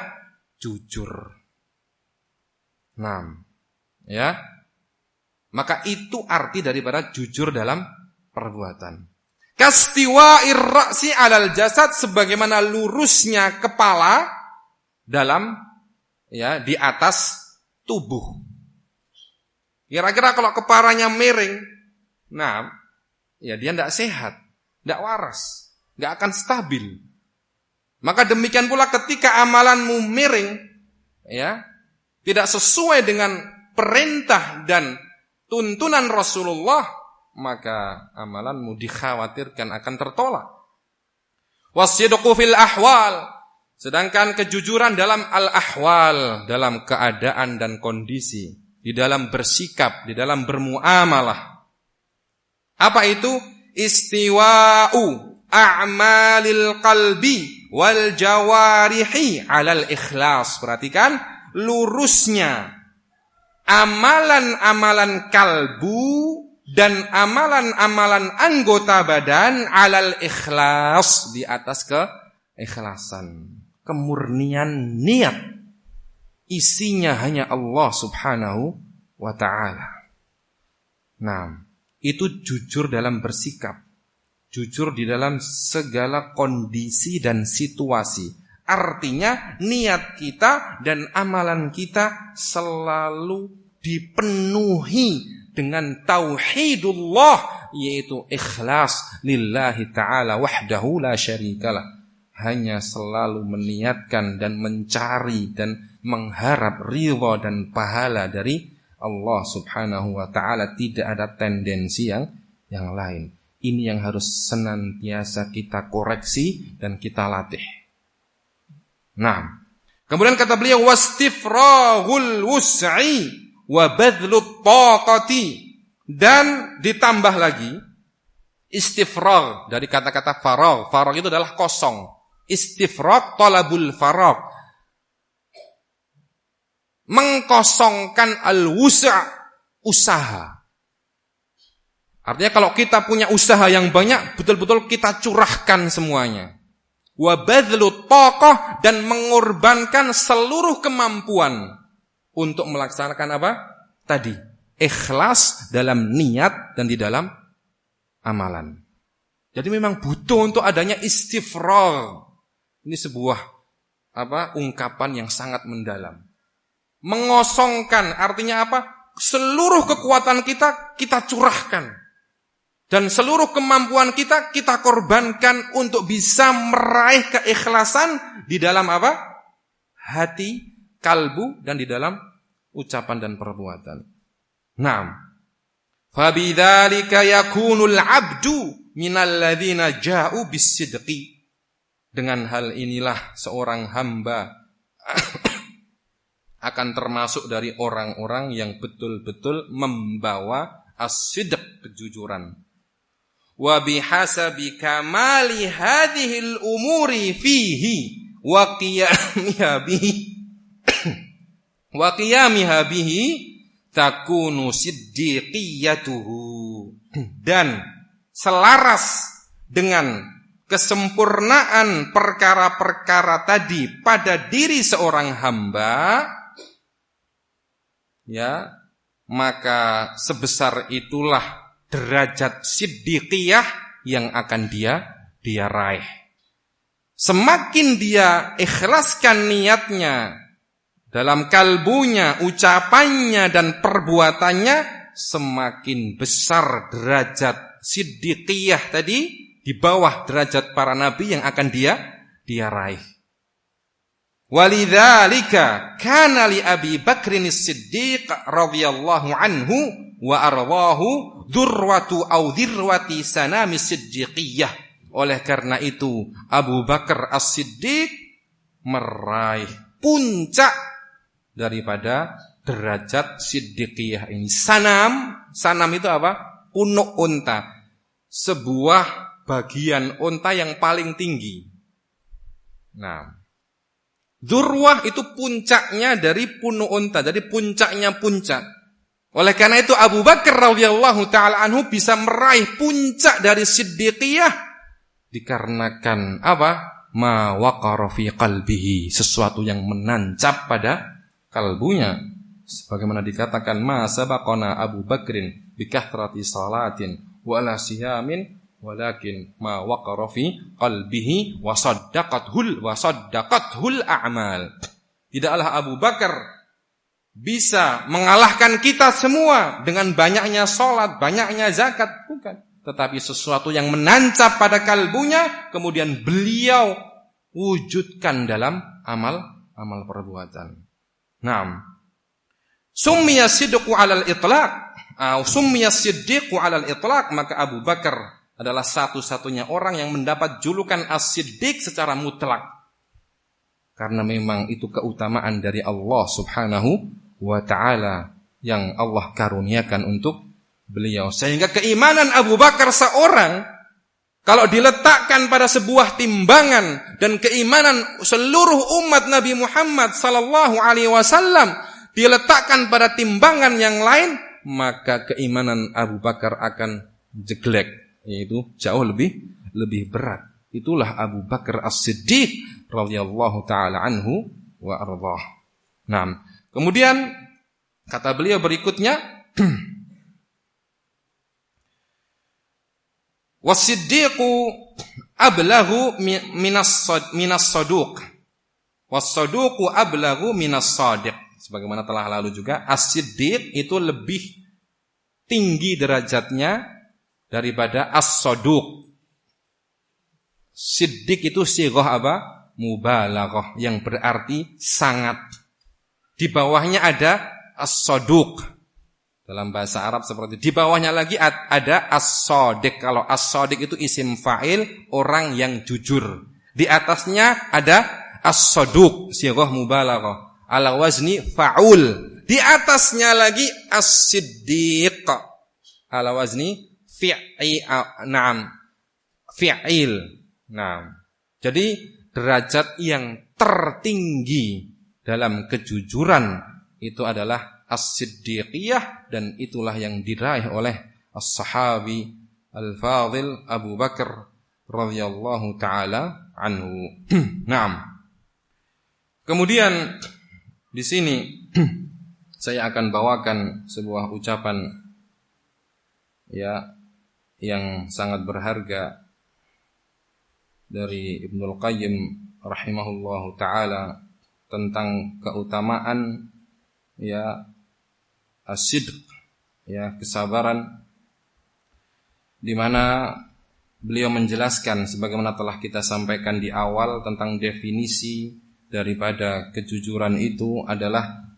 jujur. Nah, ya. Maka itu arti daripada jujur dalam perbuatan. Kastiwa'ir ra'si 'alal jasad, sebagaimana lurusnya kepala dalam, ya, di atas tubuh. Kira-kira kalau kepalanya miring, nah, ya, dia tidak sehat, tidak waras, tidak akan stabil. Maka demikian pula ketika amalanmu miring, ya, tidak sesuai dengan perintah dan tuntunan Rasulullah, maka amalanmu dikhawatirkan akan tertolak. Wasidqu fil ahwal, Sedangkan kejujuran dalam al-ahwal, dalam keadaan dan kondisi, di dalam bersikap, di dalam bermuamalah. Apa itu? Istiwa'u a'malil qalbi wal jawarihi 'alal ikhlas. Perhatikan, lurusnya amalan-amalan kalbu dan amalan-amalan anggota badan 'alal ikhlas, di atas keikhlasan. Kemurnian niat, isinya hanya Allah subhanahu wa ta'ala. Nah, itu jujur dalam bersikap, jujur di dalam segala kondisi dan situasi. Artinya niat kita dan amalan kita selalu dipenuhi dengan tauhidullah, yaitu ikhlas lillahi ta'ala wahdahu la syarikalah. Hanya selalu meniatkan dan mencari dan mengharap ridha dan pahala dari Allah subhanahu wa ta'ala. Tidak ada tendensi yang lain. Ini yang harus senantiasa kita koreksi dan kita latih. Nah, kemudian kata beliau, wastifraghul wus'i wa badlut taqati. Dan ditambah lagi, istifragh dari kata-kata faragh. Faragh itu adalah kosong. Istifragh talabul faragh, mengkosongkan al-wus'a, usaha. Artinya kalau kita punya usaha yang banyak, betul-betul kita curahkan semuanya. Wa badlut taqah, dan mengorbankan seluruh kemampuan untuk melaksanakan apa? Tadi, ikhlas dalam niat dan di dalam amalan. Jadi memang butuh untuk adanya istifragh. Ini sebuah ungkapan yang sangat mendalam. Mengosongkan artinya apa? Seluruh kekuatan kita curahkan. Dan seluruh kemampuan kita korbankan untuk bisa meraih keikhlasan di dalam apa? Hati, kalbu, dan di dalam ucapan dan perbuatan. Naam. Fabidzalika yakunul 'abdu minal ladzina ja'u bis-sidqi. Dengan hal inilah seorang hamba akan termasuk dari orang-orang yang betul-betul membawa as-sidq, kejujuran. Wa bihasabi kamali hadhil umuri fihi wa qiyamiha bihi takunu siddiqiyatuhu. Dan selaras dengan kesempurnaan perkara-perkara tadi pada diri seorang hamba, ya, maka sebesar itulah derajat siddiqiyah yang akan dia raih. Semakin dia ikhlaskan niatnya dalam kalbunya, ucapannya dan perbuatannya, semakin besar derajat siddiqiyah tadi, di bawah derajat para nabi yang akan dia raih. Walidzalika kana li Abi Bakrin As-Siddiq radhiyallahu anhu wa arwahu dzurwatu au dzirwati sanami siddiqiyah. Oleh karena itu Abu Bakar As-Siddiq meraih puncak daripada derajat siddiqiyah ini. Sanam itu apa? Punuk unta. Sebuah bagian unta yang paling tinggi. Nah, dzurwah itu puncaknya dari punuk unta, jadi puncaknya puncak. Oleh karena itu Abu Bakar radhiyallahu taala anhu bisa meraih puncak dari siddiqiyah dikarenakan apa? Ma waqara fi qalbihi, sesuatu yang menancap pada kalbunya. Sebagaimana dikatakan, ma sabaqana Abu Bakrin bi kathrati salatin wala siyamin walakin ma waqara fi qalbihi wa saddaqathul a'mal. Tidaklah Abu Bakar bisa mengalahkan kita semua dengan banyaknya salat, banyaknya zakat, bukan, tetapi sesuatu yang menancap pada kalbunya kemudian beliau wujudkan dalam amal perbuatan. Naam. Summiya siddiqu 'alal itlaq, summiya siddiqu 'alal itlaq, maka Abu Bakar adalah satu-satunya orang yang mendapat julukan as-siddiq secara mutlak. karena memang itu keutamaan dari Allah Subhanahu wa ta'ala yang Allah karuniakan untuk beliau. Sehingga keimanan Abu Bakar seorang kalau diletakkan pada sebuah timbangan dan keimanan seluruh umat Nabi Muhammad sallallahu alaihi wasallam diletakkan pada timbangan yang lain, maka keimanan Abu Bakar akan jeglek, yaitu jauh lebih berat. Itulah Abu Bakar As-Siddiq radhiyallahu taala anhu wa ardhah. Nah, kemudian kata beliau berikutnya, was-siddiqu ablaghu minas saduq. Was-saduqu ablaghu minas sadiq. Sebagaimana telah lalu juga, as-siddiq itu lebih tinggi derajatnya daripada as-saduq. Siddiq itu sighah apa? Mubalaghah, yang berarti sangat. Di bawahnya ada as-saduq. Dalam bahasa Arab seperti itu. Di bawahnya lagi ada as-sadiq. Kalau as-sadiq itu isim fa'il, orang yang jujur. Di atasnya ada as-saduq, sighah mubalaghah, ala wazni fa'ul. Di atasnya lagi as-siddiq, ala wazni fi'il. Nah, jadi derajat yang tertinggi dalam kejujuran itu adalah as-siddiqiyah, dan itulah yang diraih oleh as-sahabi al-fadhil Abu Bakar radhiyallahu taala anhu. Naam. Kemudian di sini saya akan bawakan sebuah ucapan ya yang sangat berharga dari Ibnul Qayyim rahimahullahu taala tentang keutamaan ya as-sidq, ya kesabaran, di mana beliau menjelaskan sebagaimana telah kita sampaikan di awal tentang definisi daripada kejujuran itu adalah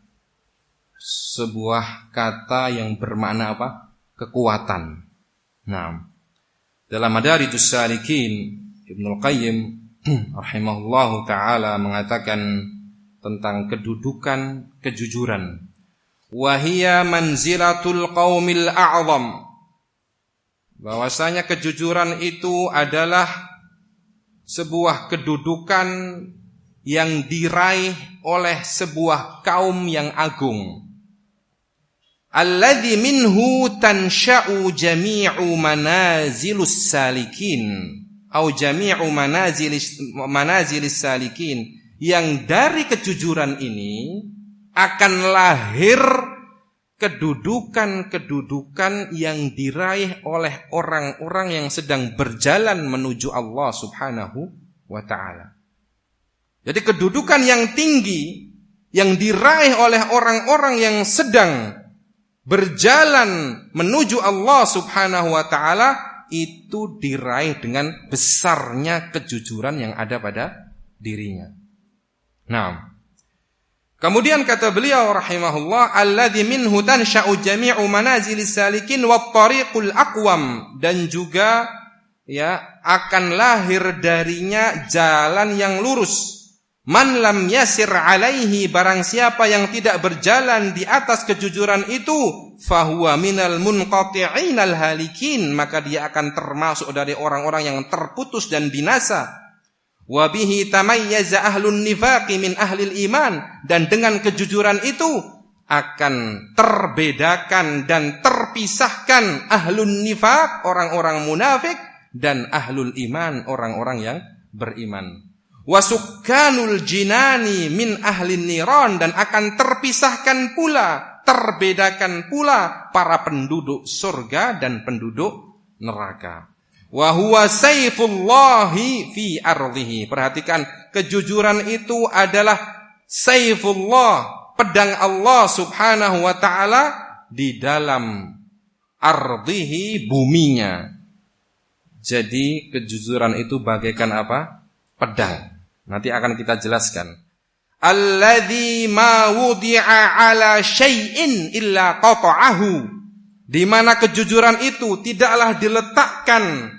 sebuah kata yang bermakna apa? Kekuatan. Nah, dalam Madarijus Salikin Ibnul Qayyim rahimahullahu ta'ala mengatakan tentang kedudukan kejujuran. Wahia manzilatul qaumil a'zam. Bahwasanya kejujuran itu adalah sebuah kedudukan yang diraih oleh sebuah kaum yang agung. Alladzi minhu tansha'u jami'u manazilus salikin. Au jami'u manazilis salikin, yang dari kejujuran ini akan lahir kedudukan-kedudukan yang diraih oleh orang-orang yang sedang berjalan menuju Allah Subhanahu wa ta'ala. Jadi kedudukan yang tinggi yang diraih oleh orang-orang yang sedang berjalan menuju Allah Subhanahu wa ta'ala itu diraih dengan besarnya kejujuran yang ada pada dirinya. Nah, kemudian kata beliau rahimahullah, alladzi minhu tansha'u jami'u manazilis salikin wat tariqul aqwam, dan juga ya akan lahir darinya jalan yang lurus. Man lam yasir alaihi, barang siapa yang tidak berjalan di atas kejujuran itu, fahuwa minal munqati'inal halikin, maka dia akan termasuk dari orang-orang yang terputus dan binasa. Wa bihi tamayyaza ahlun nifaqi min ahlil iman, dan dengan kejujuran itu akan terbedakan dan terpisahkan ahlun nifaq, orang-orang munafik, dan ahlul iman, orang-orang yang beriman. Wasukkanul jinani min ahlin niran, dan akan terpisahkan pula, terbedakan pula para penduduk surga dan penduduk neraka. Wa huwa sayfullahi fi ardhihi. Perhatikan, kejujuran itu adalah sayfullah, pedang Allah Subhanahu wa ta'ala di dalam ardhihi, buminya. Jadi kejujuran itu bagaikan apa? Pedang. Nanti akan kita jelaskan. Alladzi ma wudi'a ala syai'in illa qata'ahu. Di mana kejujuran itu tidaklah diletakkan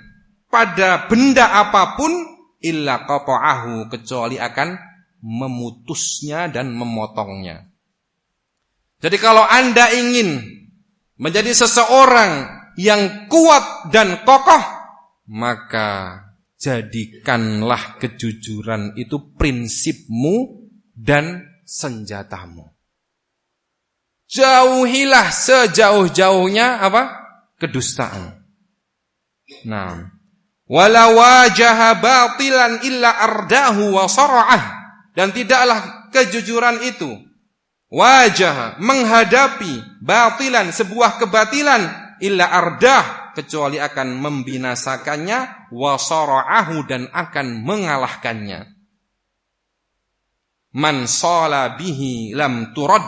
pada benda apapun illa qata'ahu, kecuali akan memutusnya dan memotongnya. Jadi kalau Anda ingin menjadi seseorang yang kuat dan kokoh, maka jadikanlah kejujuran itu prinsipmu dan senjatamu. Jauhilah sejauh-jauhnya kedustaan. Nah, wala wajaha batilan illa ardahu wa sara'ah, dan tidaklah kejujuran itu wajah menghadapi batilan, sebuah kebatilan, illa ardah, kecuali akan membinasakannya, wa sara'ahu, dan akan mengalahkannya. Man sala bihi lam turad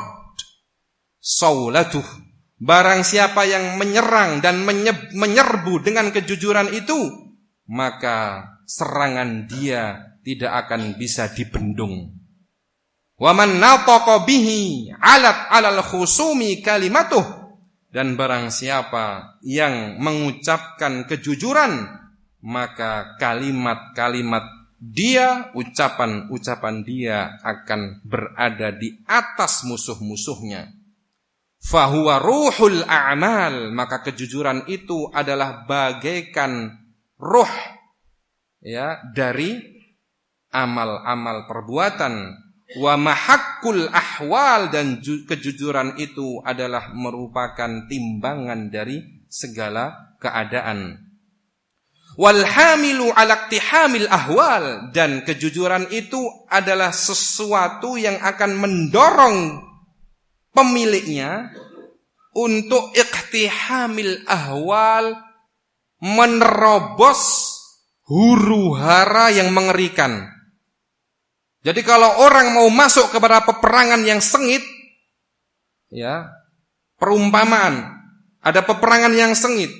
saulatuh, barang siapa yang menyerang dan menyerbu dengan kejujuran itu, maka serangan dia tidak akan bisa dibendung. Wa man nataqa bihi alat alal khusumi kalimatuh, dan barang siapa yang mengucapkan kejujuran, maka kalimat-kalimat dia, ucapan-ucapan dia akan berada di atas musuh-musuhnya. Fahuwa ruhul a'mal, maka kejujuran itu adalah bagaikan ruh dari amal-amal perbuatan. Wa mahakkul ahwal, dan kejujuran itu adalah merupakan timbangan dari segala keadaan. Wal hamilu ala iktihamil ahwal, dan kejujuran itu adalah sesuatu yang akan mendorong pemiliknya untuk iktihamil ahwal, menerobos huru-hara yang mengerikan. Jadi kalau orang mau masuk kepada peperangan yang sengit, perumpamaan, ada peperangan yang sengit,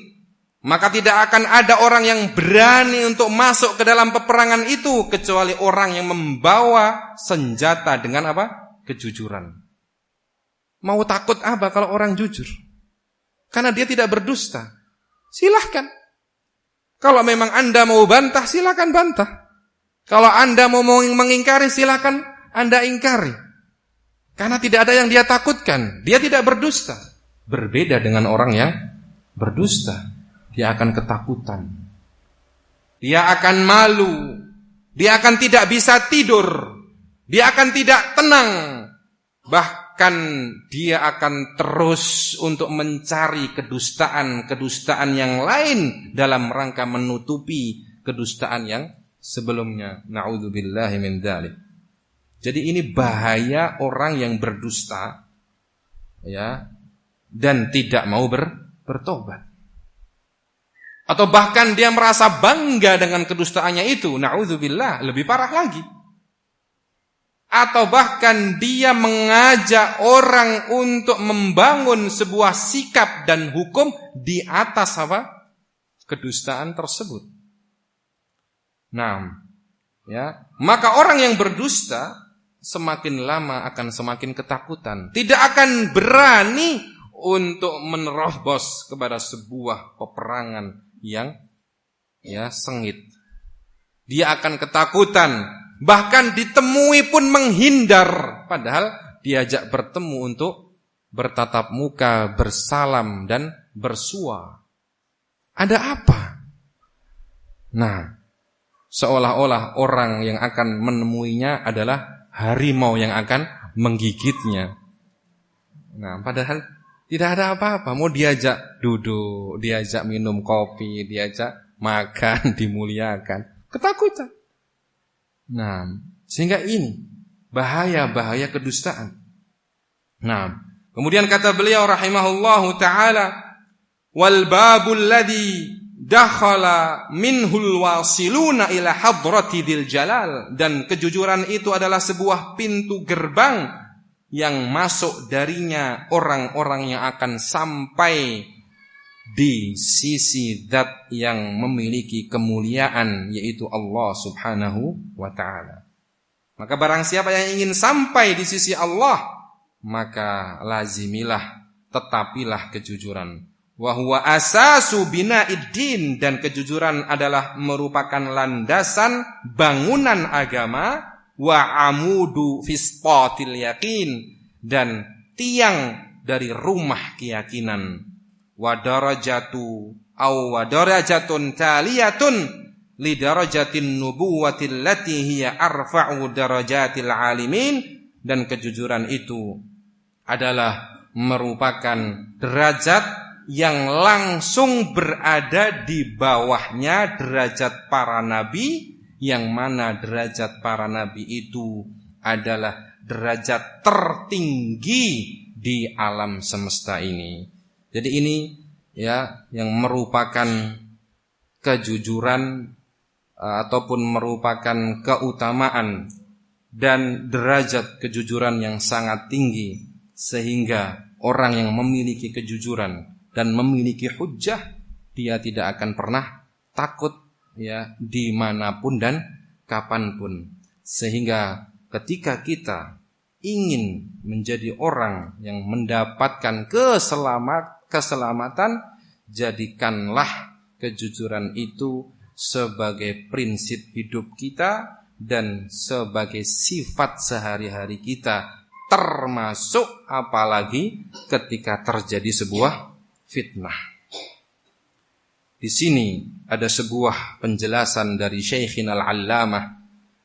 maka tidak akan ada orang yang berani untuk masuk ke dalam peperangan itu kecuali orang yang membawa senjata dengan kejujuran. Mau takut apa kalau orang jujur? Karena dia tidak berdusta. Silahkan. Kalau memang Anda mau bantah, silahkan bantah. Kalau Anda mau mengingkari, silahkan Anda ingkari. Karena tidak ada yang dia takutkan. Dia tidak berdusta. Berbeda dengan orang yang berdusta. Dia akan ketakutan. Dia akan malu. Dia akan tidak bisa tidur. Dia akan tidak tenang. Bahkan dia akan terus untuk mencari kedustaan yang lain dalam rangka menutupi kedustaan yang sebelumnya. Na'udzubillahi min dzalik. Jadi ini bahaya orang yang berdusta dan tidak mau bertobat. Atau bahkan dia merasa bangga dengan kedustaannya itu. Na'udzubillah, lebih parah lagi. Atau bahkan dia mengajak orang untuk membangun sebuah sikap dan hukum di atas kedustaan tersebut. Nah, maka orang yang berdusta semakin lama akan semakin ketakutan. Tidak akan berani untuk menerobos kepada sebuah peperangan yang sengit. Dia akan ketakutan, bahkan ditemui pun menghindar, padahal diajak bertemu untuk bertatap muka, bersalam dan bersua. Ada apa? Nah, seolah-olah orang yang akan menemuinya adalah harimau yang akan menggigitnya. Nah, padahal tidak ada apa-apa. Mau diajak duduk, diajak minum kopi, diajak makan, dimuliakan. Ketakutan. Nah, sehingga ini bahaya-bahaya kedustaan. Nah, kemudian kata beliau rahimahullahu ta'ala, wal babul ladzi dakhala minhul wasiluna ila hadrati dzil jalal, dan kejujuran itu adalah sebuah pintu gerbang yang masuk darinya orang-orang yang akan sampai di sisi zat yang memiliki kemuliaan, yaitu Allah subhanahu wa ta'ala. Maka barang siapa yang ingin sampai di sisi Allah, maka lazimilah, tetapilah kejujuran. Wa huwa asasu binaiddin, dan kejujuran adalah merupakan landasan bangunan agama. wa amudu fisqatil yaqin, dan tiang dari rumah keyakinan, wa darajatu aw wa darajatun taliyatun li darajatin nubuwwati allati hiya arfa'u darajatil alimin, dan kejujuran itu adalah merupakan derajat yang langsung berada di bawahnya derajat para nabi, yang mana derajat para nabi itu adalah derajat tertinggi di alam semesta ini. Jadi ini ya yang merupakan kejujuran ataupun merupakan keutamaan dan derajat kejujuran yang sangat tinggi, sehingga orang yang memiliki kejujuran dan memiliki hujjah, dia tidak akan pernah takut ya dimanapun dan kapanpun. Sehingga ketika kita ingin menjadi orang yang mendapatkan keselamatan, jadikanlah kejujuran itu sebagai prinsip hidup kita dan sebagai sifat sehari-hari kita, termasuk apalagi ketika terjadi sebuah fitnah. Di sini ada sebuah penjelasan dari Syekhina al-Allamah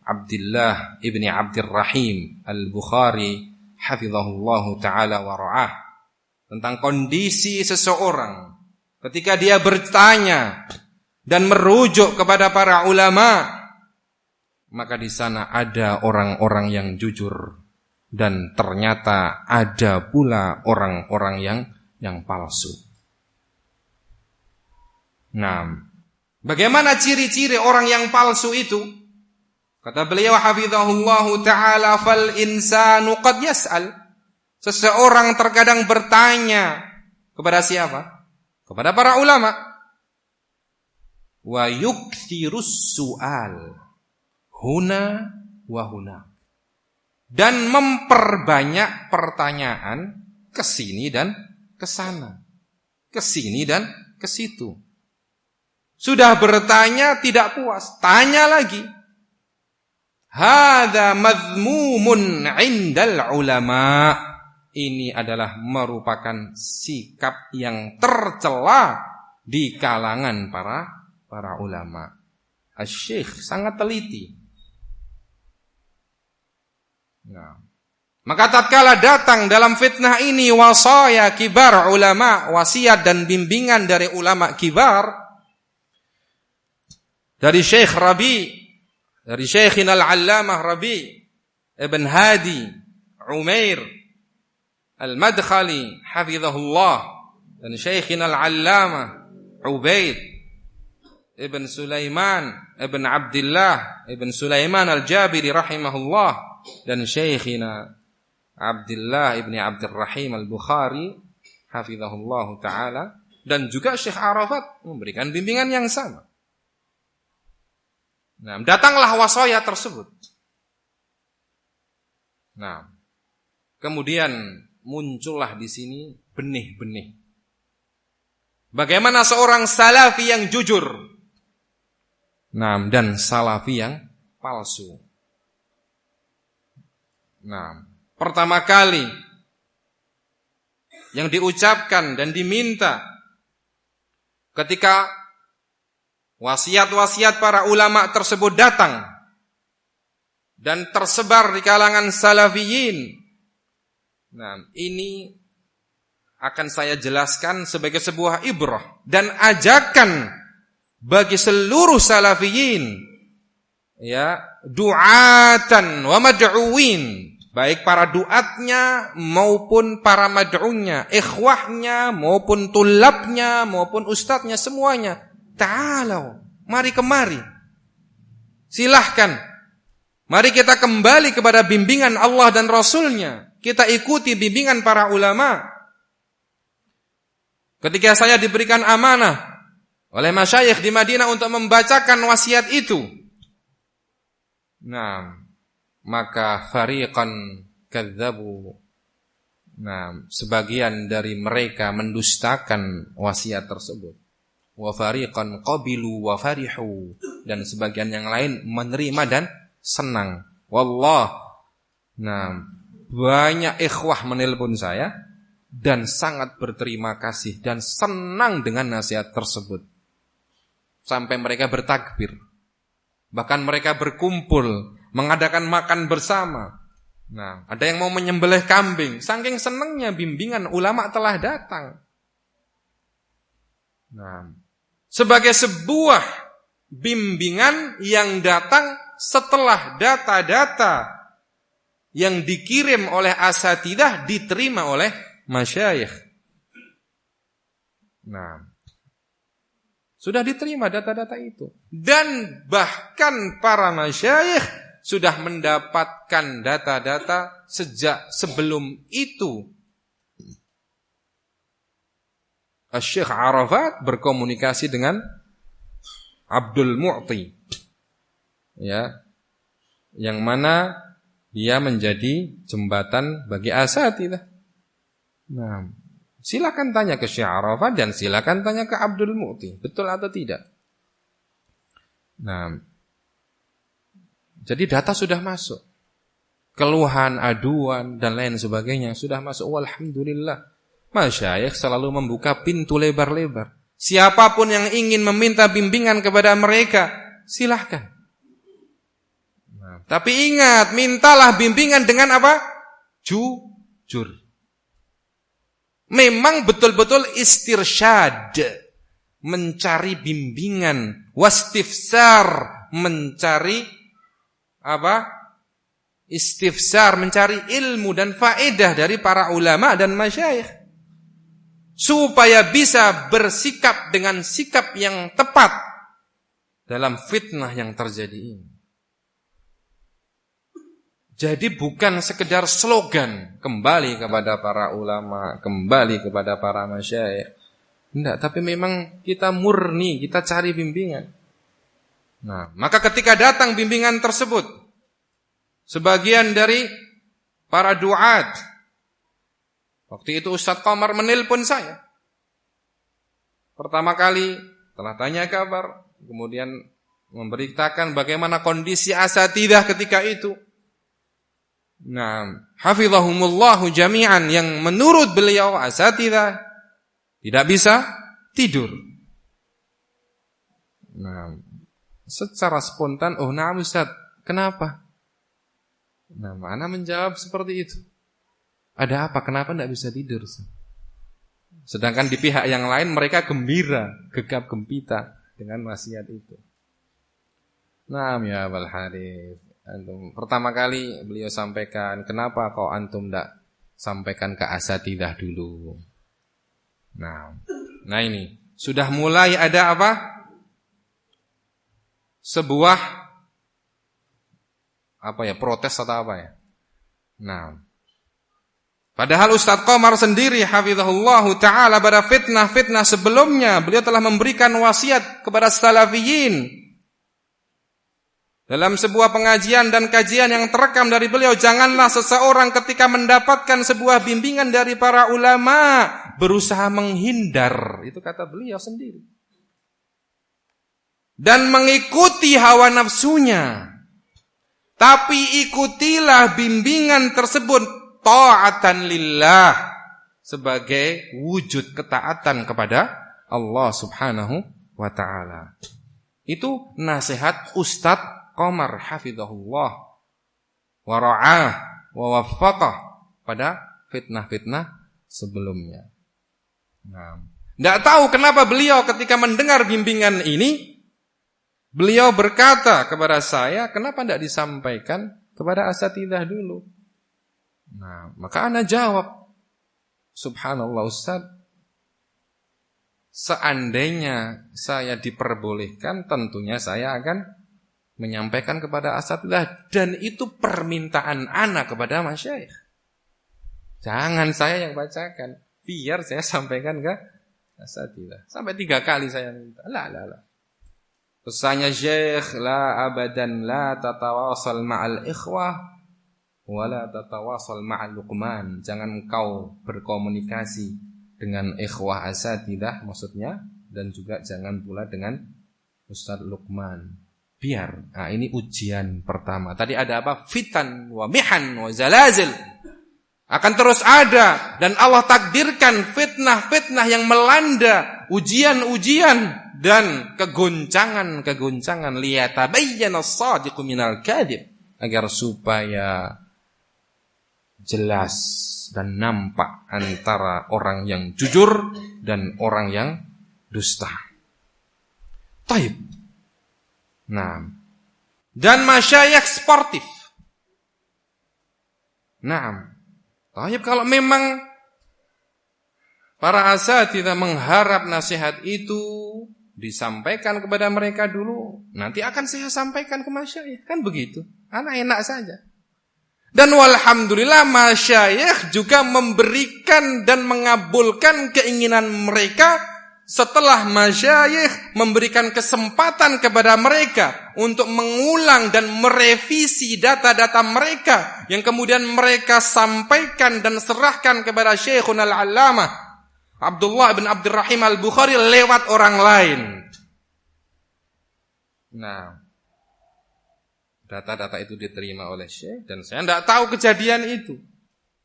Abdullah ibni Abdurrahim al-Bukhari hafizahullahu ta'ala wa ra'ah, tentang kondisi seseorang ketika dia bertanya dan merujuk kepada para ulama, maka di sana ada orang-orang yang jujur dan ternyata ada pula orang-orang yang palsu. Nah, bagaimana ciri-ciri orang yang palsu itu? Kata beliau hafizahullahu ta'ala, fal insanu qad yas'al. Seseorang terkadang bertanya kepada siapa? Kepada para ulama. Wa yukthirus su'al huna wa huna. Dan memperbanyak pertanyaan ke sini dan ke sana, ke sini dan ke situ. Sudah bertanya tidak puas, tanya lagi. Hadza madhmumun 'indal ulama. Ini adalah merupakan sikap yang tercela di kalangan para ulama. Asy-Syaikh sangat teliti. Nah, maka tatkala datang dalam fitnah ini wasaya kibar ulama, wasiat dan bimbingan dari ulama kibar, dari Syekh Rabi, dari Syekhina al-Allamah Rabi ibn Hadi Umair al-Madkhali hafizahullah, dan Syekhina al-Allamah Ubaid ibn Sulaiman ibn Abdullah ibn Sulaiman al-Jabiri rahimahullah, dan Syekhina Abdullah ibn Abdurrahim al-Bukhari hafizahullah ta'ala, dan juga Syekh Arafat memberikan bimbingan yang sama. Nah, datanglah wasaya tersebut. Nah, kemudian muncullah di sini benih-benih. Bagaimana seorang salafi yang jujur, nah, dan salafi yang palsu. Nah, pertama kali yang diucapkan dan diminta ketika wasiat-wasiat para ulama tersebut datang dan tersebar di kalangan salafiyin. Nah, ini akan saya jelaskan sebagai sebuah ibrah dan ajakan bagi seluruh salafiyin, ya, du'atan wa mad'uwin, baik para duatnya maupun para mad'unya, ikhwahnya maupun tulabnya maupun ustadznya, semuanya. Ta'alau, mari kemari. Silahkan. Mari kita kembali kepada bimbingan Allah dan Rasulnya. Kita ikuti bimbingan para ulama. Ketika saya diberikan amanah oleh masyayikh di Madinah untuk membacakan wasiat itu, nah, maka fariqan kadzabu. Nah, sebagian dari mereka mendustakan wasiat tersebut. Wa fariqan qabilu wa farihu, dan sebagian yang lain menerima dan senang. Wallah. Nah, banyak ikhwah menelpon saya dan sangat berterima kasih dan senang dengan nasihat tersebut. Sampai mereka bertakbir. Bahkan mereka berkumpul, mengadakan makan bersama. Nah, ada yang mau menyembelih kambing. Saking senangnya bimbingan ulama telah datang. Nah, sebagai sebuah bimbingan yang datang setelah data-data yang dikirim oleh asatidzah diterima oleh masyayikh. Nah, sudah diterima data-data itu. Dan bahkan para masyayikh sudah mendapatkan data-data sejak sebelum itu. Syekh Arafat berkomunikasi dengan Abdul Mu'ti, ya, yang mana dia menjadi jembatan bagi asatidzah. Nah, silakan tanya ke Syekh Arafat dan silakan tanya ke Abdul Mu'ti, betul atau tidak. Nah, jadi data sudah masuk, keluhan, aduan dan lain sebagainya sudah masuk. Walhamdulillah. Masyayikh selalu membuka pintu lebar-lebar. Siapapun yang ingin meminta bimbingan kepada mereka, silahkan. Nah, tapi ingat, mintalah bimbingan dengan apa? Jujur. Memang betul-betul istirsyad, mencari bimbingan, wastifsar, mencari apa? Istifsar, mencari ilmu dan faedah dari para ulama dan masyayikh. Supaya bisa bersikap dengan sikap yang tepat dalam fitnah yang terjadi ini. Jadi bukan sekedar slogan kembali kepada para ulama, kembali kepada para masyayikh. Tidak, tapi memang kita murni, kita cari bimbingan. Nah, maka ketika datang bimbingan tersebut, sebagian dari para duat, waktu itu Ustadz Qamar menelpon saya. Pertama kali telah tanya kabar, kemudian memberitakan bagaimana kondisi asatidzah ketika itu. Nah, hafizahumullahu jami'an, yang menurut beliau asatidzah tidak bisa tidur. Nah, secara spontan, oh nah Ustaz, kenapa? Nah, mana menjawab seperti itu. Ada apa? Kenapa tidak bisa tidur? Sedangkan di pihak yang lain mereka gembira, gegap gempita dengan wasiat itu. Nah, ya Abul Harith, antum pertama kali beliau sampaikan, kenapa kok antum tidak sampaikan ke asatidzah dulu? Nah ini sudah mulai ada apa? Sebuah protes atau apa ya? Nah, padahal Ustadz Qamar sendiri hafizahullahu ta'ala pada fitnah-fitnah sebelumnya beliau telah memberikan wasiat kepada salafiyin. Dalam sebuah pengajian dan kajian yang terekam dari beliau, janganlah seseorang ketika mendapatkan sebuah bimbingan dari para ulama berusaha menghindar. Itu kata beliau sendiri. Dan mengikuti hawa nafsunya. Tapi ikutilah bimbingan tersebut ta'atan lillah, sebagai wujud ketaatan kepada Allah Subhanahu wa ta'ala. Itu nasihat Ustadz Qamar hafizahullah wa ra'ah wa waffaqah pada fitnah-fitnah sebelumnya. Nah, tidak tahu kenapa beliau ketika mendengar bimbingan ini, beliau berkata kepada saya, kenapa tidak disampaikan kepada asatidzah dulu? Nah, maka ana jawab, subhanallah Ustaz, seandainya saya diperbolehkan, tentunya saya akan menyampaikan kepada asatidzah, dan itu permintaan ana kepada masyayikh. Jangan saya yang bacakan, biar saya sampaikan ke asatidzah. Sampai 3 kali saya minta. La. Pesannya Syekh, la abadan la tatawasal ma'al ikhwah wala tatawasal ma'al luqman. Jangan kau berkomunikasi dengan ikhwah asatidzah maksudnya, dan juga jangan pula dengan Ustaz Luqman. Biar. Nah, ini ujian pertama. Tadi ada apa? Fitan wa mihan wa zalazil. Akan terus ada, dan Allah takdirkan fitnah-fitnah yang melanda, ujian-ujian dan kegoncangan-kegoncangan, liyatabayyana as-sadiqu minal kadhib, agar supaya jelas dan nampak antara orang yang jujur dan orang yang dusta. Taib. Nah, dan masyayikh sportif. Nah, taib, kalau memang para asatidzah mengharap nasihat itu disampaikan kepada mereka dulu, nanti akan saya sampaikan ke masyayikh, kan begitu. Anak enak saja. Dan walhamdulillah masyayikh juga memberikan dan mengabulkan keinginan mereka setelah masyayikh memberikan kesempatan kepada mereka untuk mengulang dan merevisi data-data mereka yang kemudian mereka sampaikan dan serahkan kepada Syekhuna al-Allamah Abdullah bin Abdurrahim al-Bukhari lewat orang lain. Nah, data-data itu diterima oleh Syekh dan saya tidak tahu kejadian itu.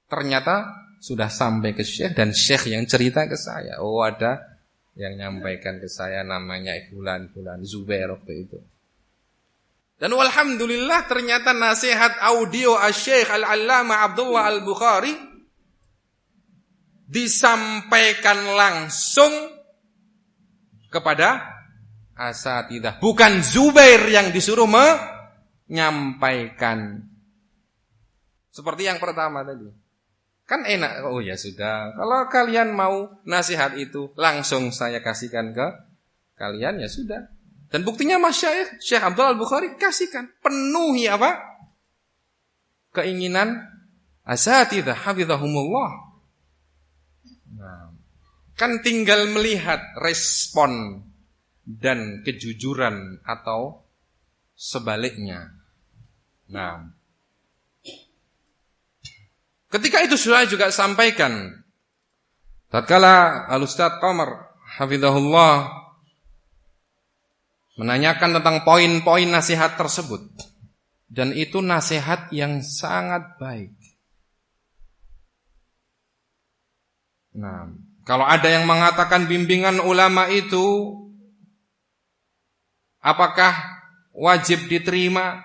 Ternyata sudah sampai ke Syekh dan Syekh yang cerita ke saya. Oh, ada yang nyampaikan ke saya namanya Fulan Zubair waktu itu. Dan walhamdulillah ternyata nasihat audio Asy-Syaikh Al-Allamah Abdullah Al-Bukhari disampaikan langsung kepada asatidzah. Bukan Zubair yang disuruh menyampaikan. Seperti yang pertama tadi. Kan enak, oh ya sudah. Kalau kalian mau nasihat itu langsung saya kasihkan ke kalian, ya sudah. Dan buktinya masyayikh Syekh Abdullah Al-Bukhari kasihkan. Penuhi apa? Keinginan asatidzah hafizahumullah. Nah, kan tinggal melihat respon dan kejujuran atau sebaliknya. Nah, ketika itu saya juga sampaikan. Tatkala Al-Ustaz Qamar hafizahullah menanyakan tentang poin-poin nasihat tersebut. Dan itu nasihat yang sangat baik. Nah, kalau ada yang mengatakan bimbingan ulama itu apakah wajib diterima?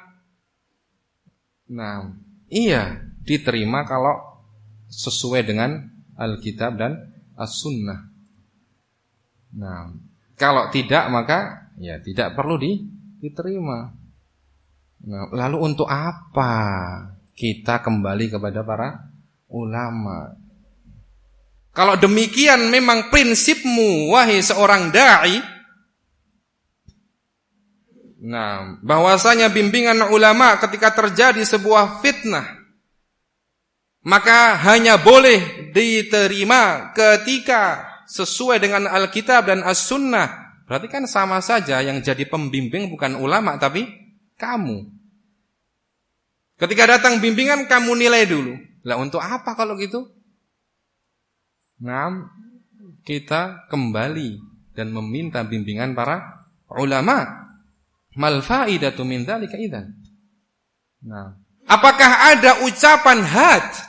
Nah, iya. Diterima kalau sesuai dengan Alkitab dan As-Sunnah. Nah, kalau tidak maka ya tidak perlu diterima. Nah, lalu untuk apa kita kembali kepada para ulama? Kalau demikian memang prinsipmu wahai seorang dai, nah, bahwasanya bimbingan ulama ketika terjadi sebuah fitnah maka hanya boleh diterima ketika sesuai dengan Alkitab dan As-Sunnah. Berarti kan sama saja yang jadi pembimbing bukan ulama tapi kamu. Ketika datang bimbingan kamu nilai dulu. Lah untuk apa kalau gitu? Nah, kita kembali dan meminta bimbingan para ulama. Mal faidatu min dzalika idzan. Nah, apakah ada ucapan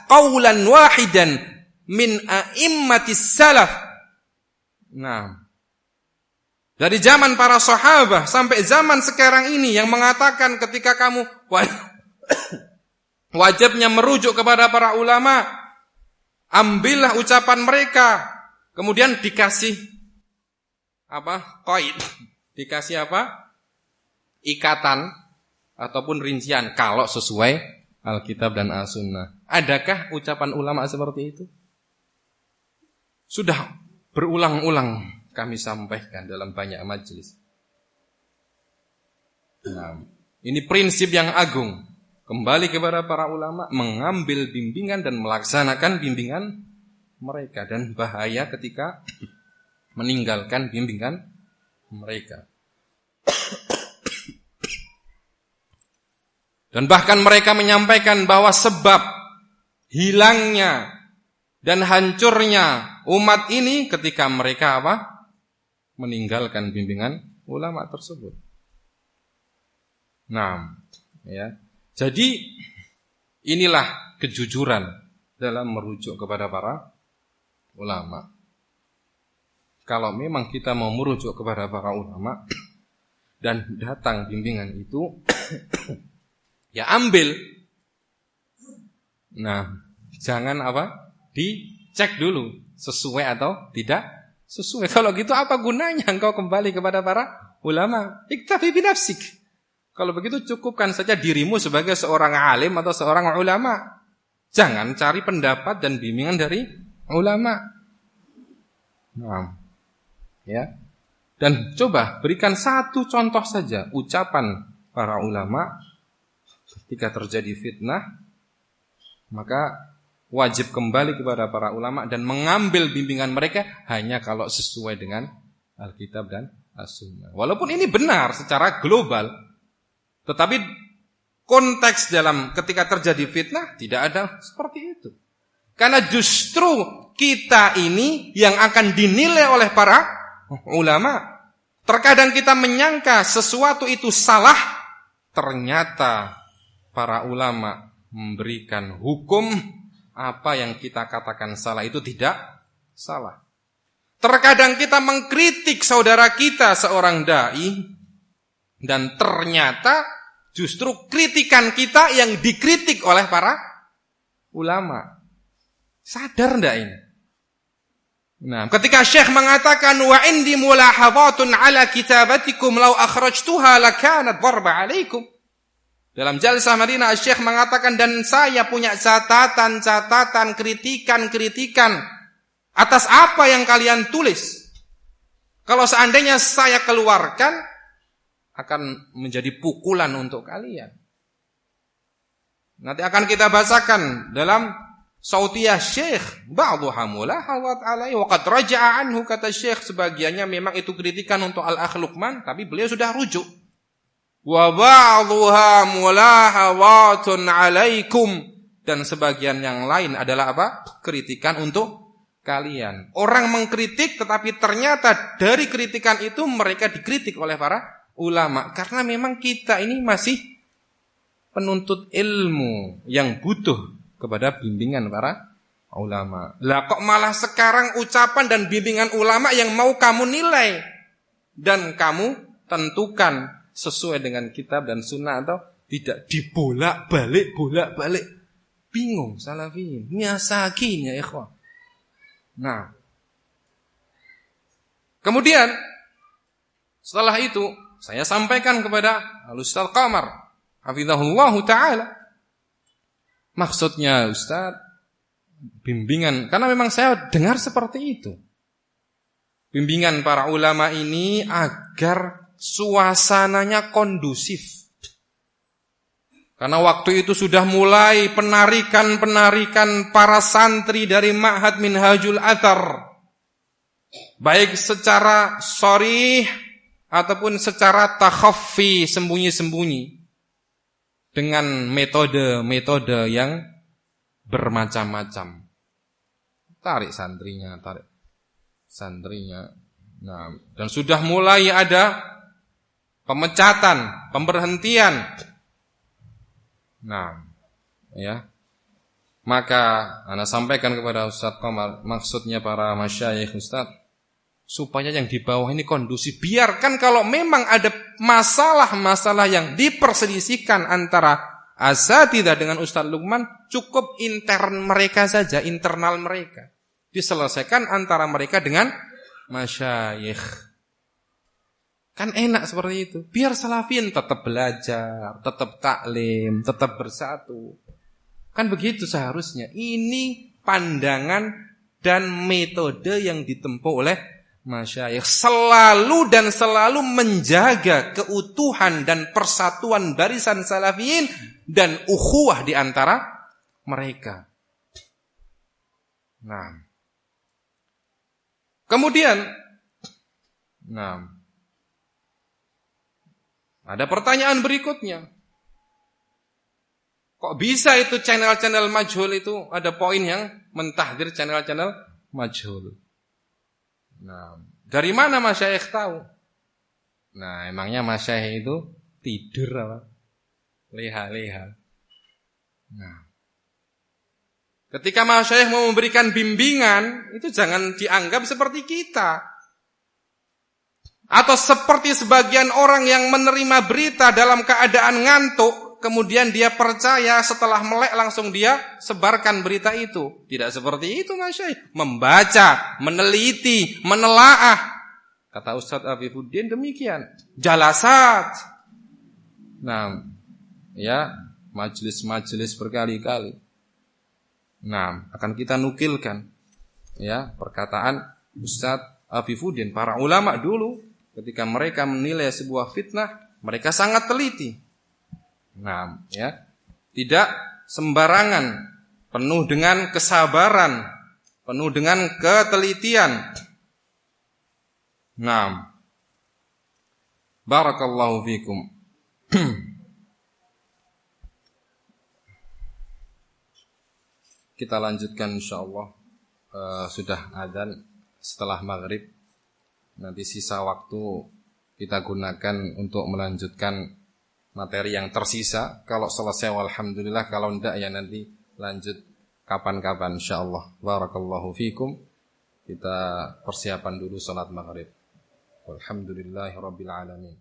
qaulan wahidan min a'immatis salaf? Nah, dari zaman para sahabat sampai zaman sekarang ini yang mengatakan ketika kamu wajibnya merujuk kepada para ulama, ambillah ucapan mereka, kemudian dikasih apa? Qaid. Dikasih apa? Ikatan ataupun rincian kalau sesuai Alkitab dan As-Sunnah. Adakah ucapan ulama seperti itu? Sudah berulang-ulang kami sampaikan dalam banyak majelis. Nah, ini prinsip yang agung. Kembali kepada para ulama, mengambil bimbingan dan melaksanakan bimbingan mereka. Dan bahaya ketika meninggalkan bimbingan mereka. Dan bahkan mereka menyampaikan bahwa sebab hilangnya dan hancurnya umat ini ketika mereka apa? Meninggalkan bimbingan ulama tersebut. Nah, ya. Jadi inilah kejujuran dalam merujuk kepada para ulama. Kalau memang kita mau merujuk kepada para ulama dan datang bimbingan itu, ya ambil. Nah, jangan dicek dulu sesuai atau tidak sesuai. Kalau gitu apa gunanya engkau kembali kepada para ulama? Iktafi binafsik. Kalau begitu cukupkan saja dirimu sebagai seorang alim atau seorang ulama. Jangan cari pendapat dan bimbingan dari ulama. Nah, ya. Dan coba berikan satu contoh saja ucapan para ulama ketika terjadi fitnah, maka wajib kembali kepada para ulama dan mengambil bimbingan mereka hanya kalau sesuai dengan Alkitab dan As-Sunnah. Walaupun ini benar secara global, tetapi konteks dalam ketika terjadi fitnah tidak ada seperti itu. Karena justru kita ini yang akan dinilai oleh para ulama. Terkadang kita menyangka sesuatu itu salah, ternyata para ulama memberikan hukum apa yang kita katakan salah itu tidak salah. Terkadang kita mengkritik saudara kita seorang dai, dan ternyata justru kritikan kita yang dikritik oleh para ulama. Sadar enggak ini? Nah, ketika Syekh mengatakan wa indi mulahadhatun ala kitabatikum law akhrajtuha lakanat darba alaikum. Dalam Jalsah Madinah Syekh mengatakan dan saya punya catatan-catatan, kritikan-kritikan atas apa yang kalian tulis. Kalau seandainya saya keluarkan akan menjadi pukulan untuk kalian. Nanti akan kita bacakan dalam Sautiyah Syekh, ba'dhuha mulahadhat alaihi wa qad raja'a anhu, kata Syekh sebagiannya memang itu kritikan untuk Al-Akh Luqman, tapi beliau sudah rujuk. Wa ba'dhuha mulahadhatun alaikum, dan sebagian yang lain adalah apa? Kritikan untuk kalian. Orang mengkritik tetapi ternyata dari kritikan itu mereka dikritik oleh para ulama, karena memang kita ini masih penuntut ilmu yang butuh kepada bimbingan para ulama. Lah kok malah sekarang ucapan dan bimbingan ulama yang mau kamu nilai dan kamu tentukan sesuai dengan kitab dan sunnah atau tidak, dibolak-balik. Bingung salafin, nyasakin ya ikhwan. Nah, kemudian setelah itu saya sampaikan kepada Al-Ustaz Qamar hafizahullahu ta'ala. Maksudnya Ustaz, bimbingan, karena memang saya dengar seperti itu. Bimbingan para ulama ini agar suasananya kondusif. Karena waktu itu sudah mulai penarikan para santri dari Ma'had Minhajul Athar. Baik secara sharih ataupun secara takhaffi, sembunyi-sembunyi. Dengan metode-metode yang bermacam-macam. Tarik santrinya. Nah, dan sudah mulai ada pemecatan, pemberhentian. Nah, ya. Maka ana sampaikan kepada Ustaz Qamar, maksudnya para masyayikh Ustaz, supaya yang di bawah ini kondusif. Biarkan kalau memang ada masalah-masalah yang diperselisihkan antara asatidzah dengan Ustaz Luqman, cukup intern mereka saja, internal mereka. Diselesaikan antara mereka dengan masyayikh. Kan enak seperti itu. Biar salafin tetap belajar, tetap taklim, tetap bersatu. Kan begitu seharusnya. Ini pandangan dan metode yang ditempuh oleh masyayikh, selalu menjaga keutuhan dan persatuan barisan salafiyin dan ukhuwah di antara mereka. Nah, kemudian, ada pertanyaan berikutnya. Kok bisa itu channel-channel majhul itu ada poin yang mentahdir channel-channel majhul? Nah, dari mana masyayikh tahu? Nah, emangnya masyayikh itu tidur apa? Leha-leha. Nah, ketika masyayikh mau memberikan bimbingan, itu jangan dianggap seperti kita. Atau seperti sebagian orang yang menerima berita dalam keadaan ngantuk, kemudian dia percaya setelah melek langsung dia sebarkan berita itu. Tidak seperti itu masyayikh. Membaca, meneliti, menelaah. Kata Ustaz Afifuddin demikian. Jalasat. Nah, ya, majelis-majelis berkali-kali. Nah, akan kita nukilkan ya perkataan Ustaz Afifuddin, para ulama dulu ketika mereka menilai sebuah fitnah, mereka sangat teliti. Nah, ya, tidak sembarangan, penuh dengan kesabaran, penuh dengan ketelitian. Nah, barakallahu fikum. Kita lanjutkan insyaallah. Sudah adzan setelah maghrib. Nanti sisa waktu kita gunakan untuk melanjutkan materi yang tersisa. Kalau selesai alhamdulillah, kalau tidak ya nanti lanjut kapan-kapan insyaallah. Barakallahu fikum. Kita persiapan dulu salat maghrib. Walhamdulillahirabbil alamin.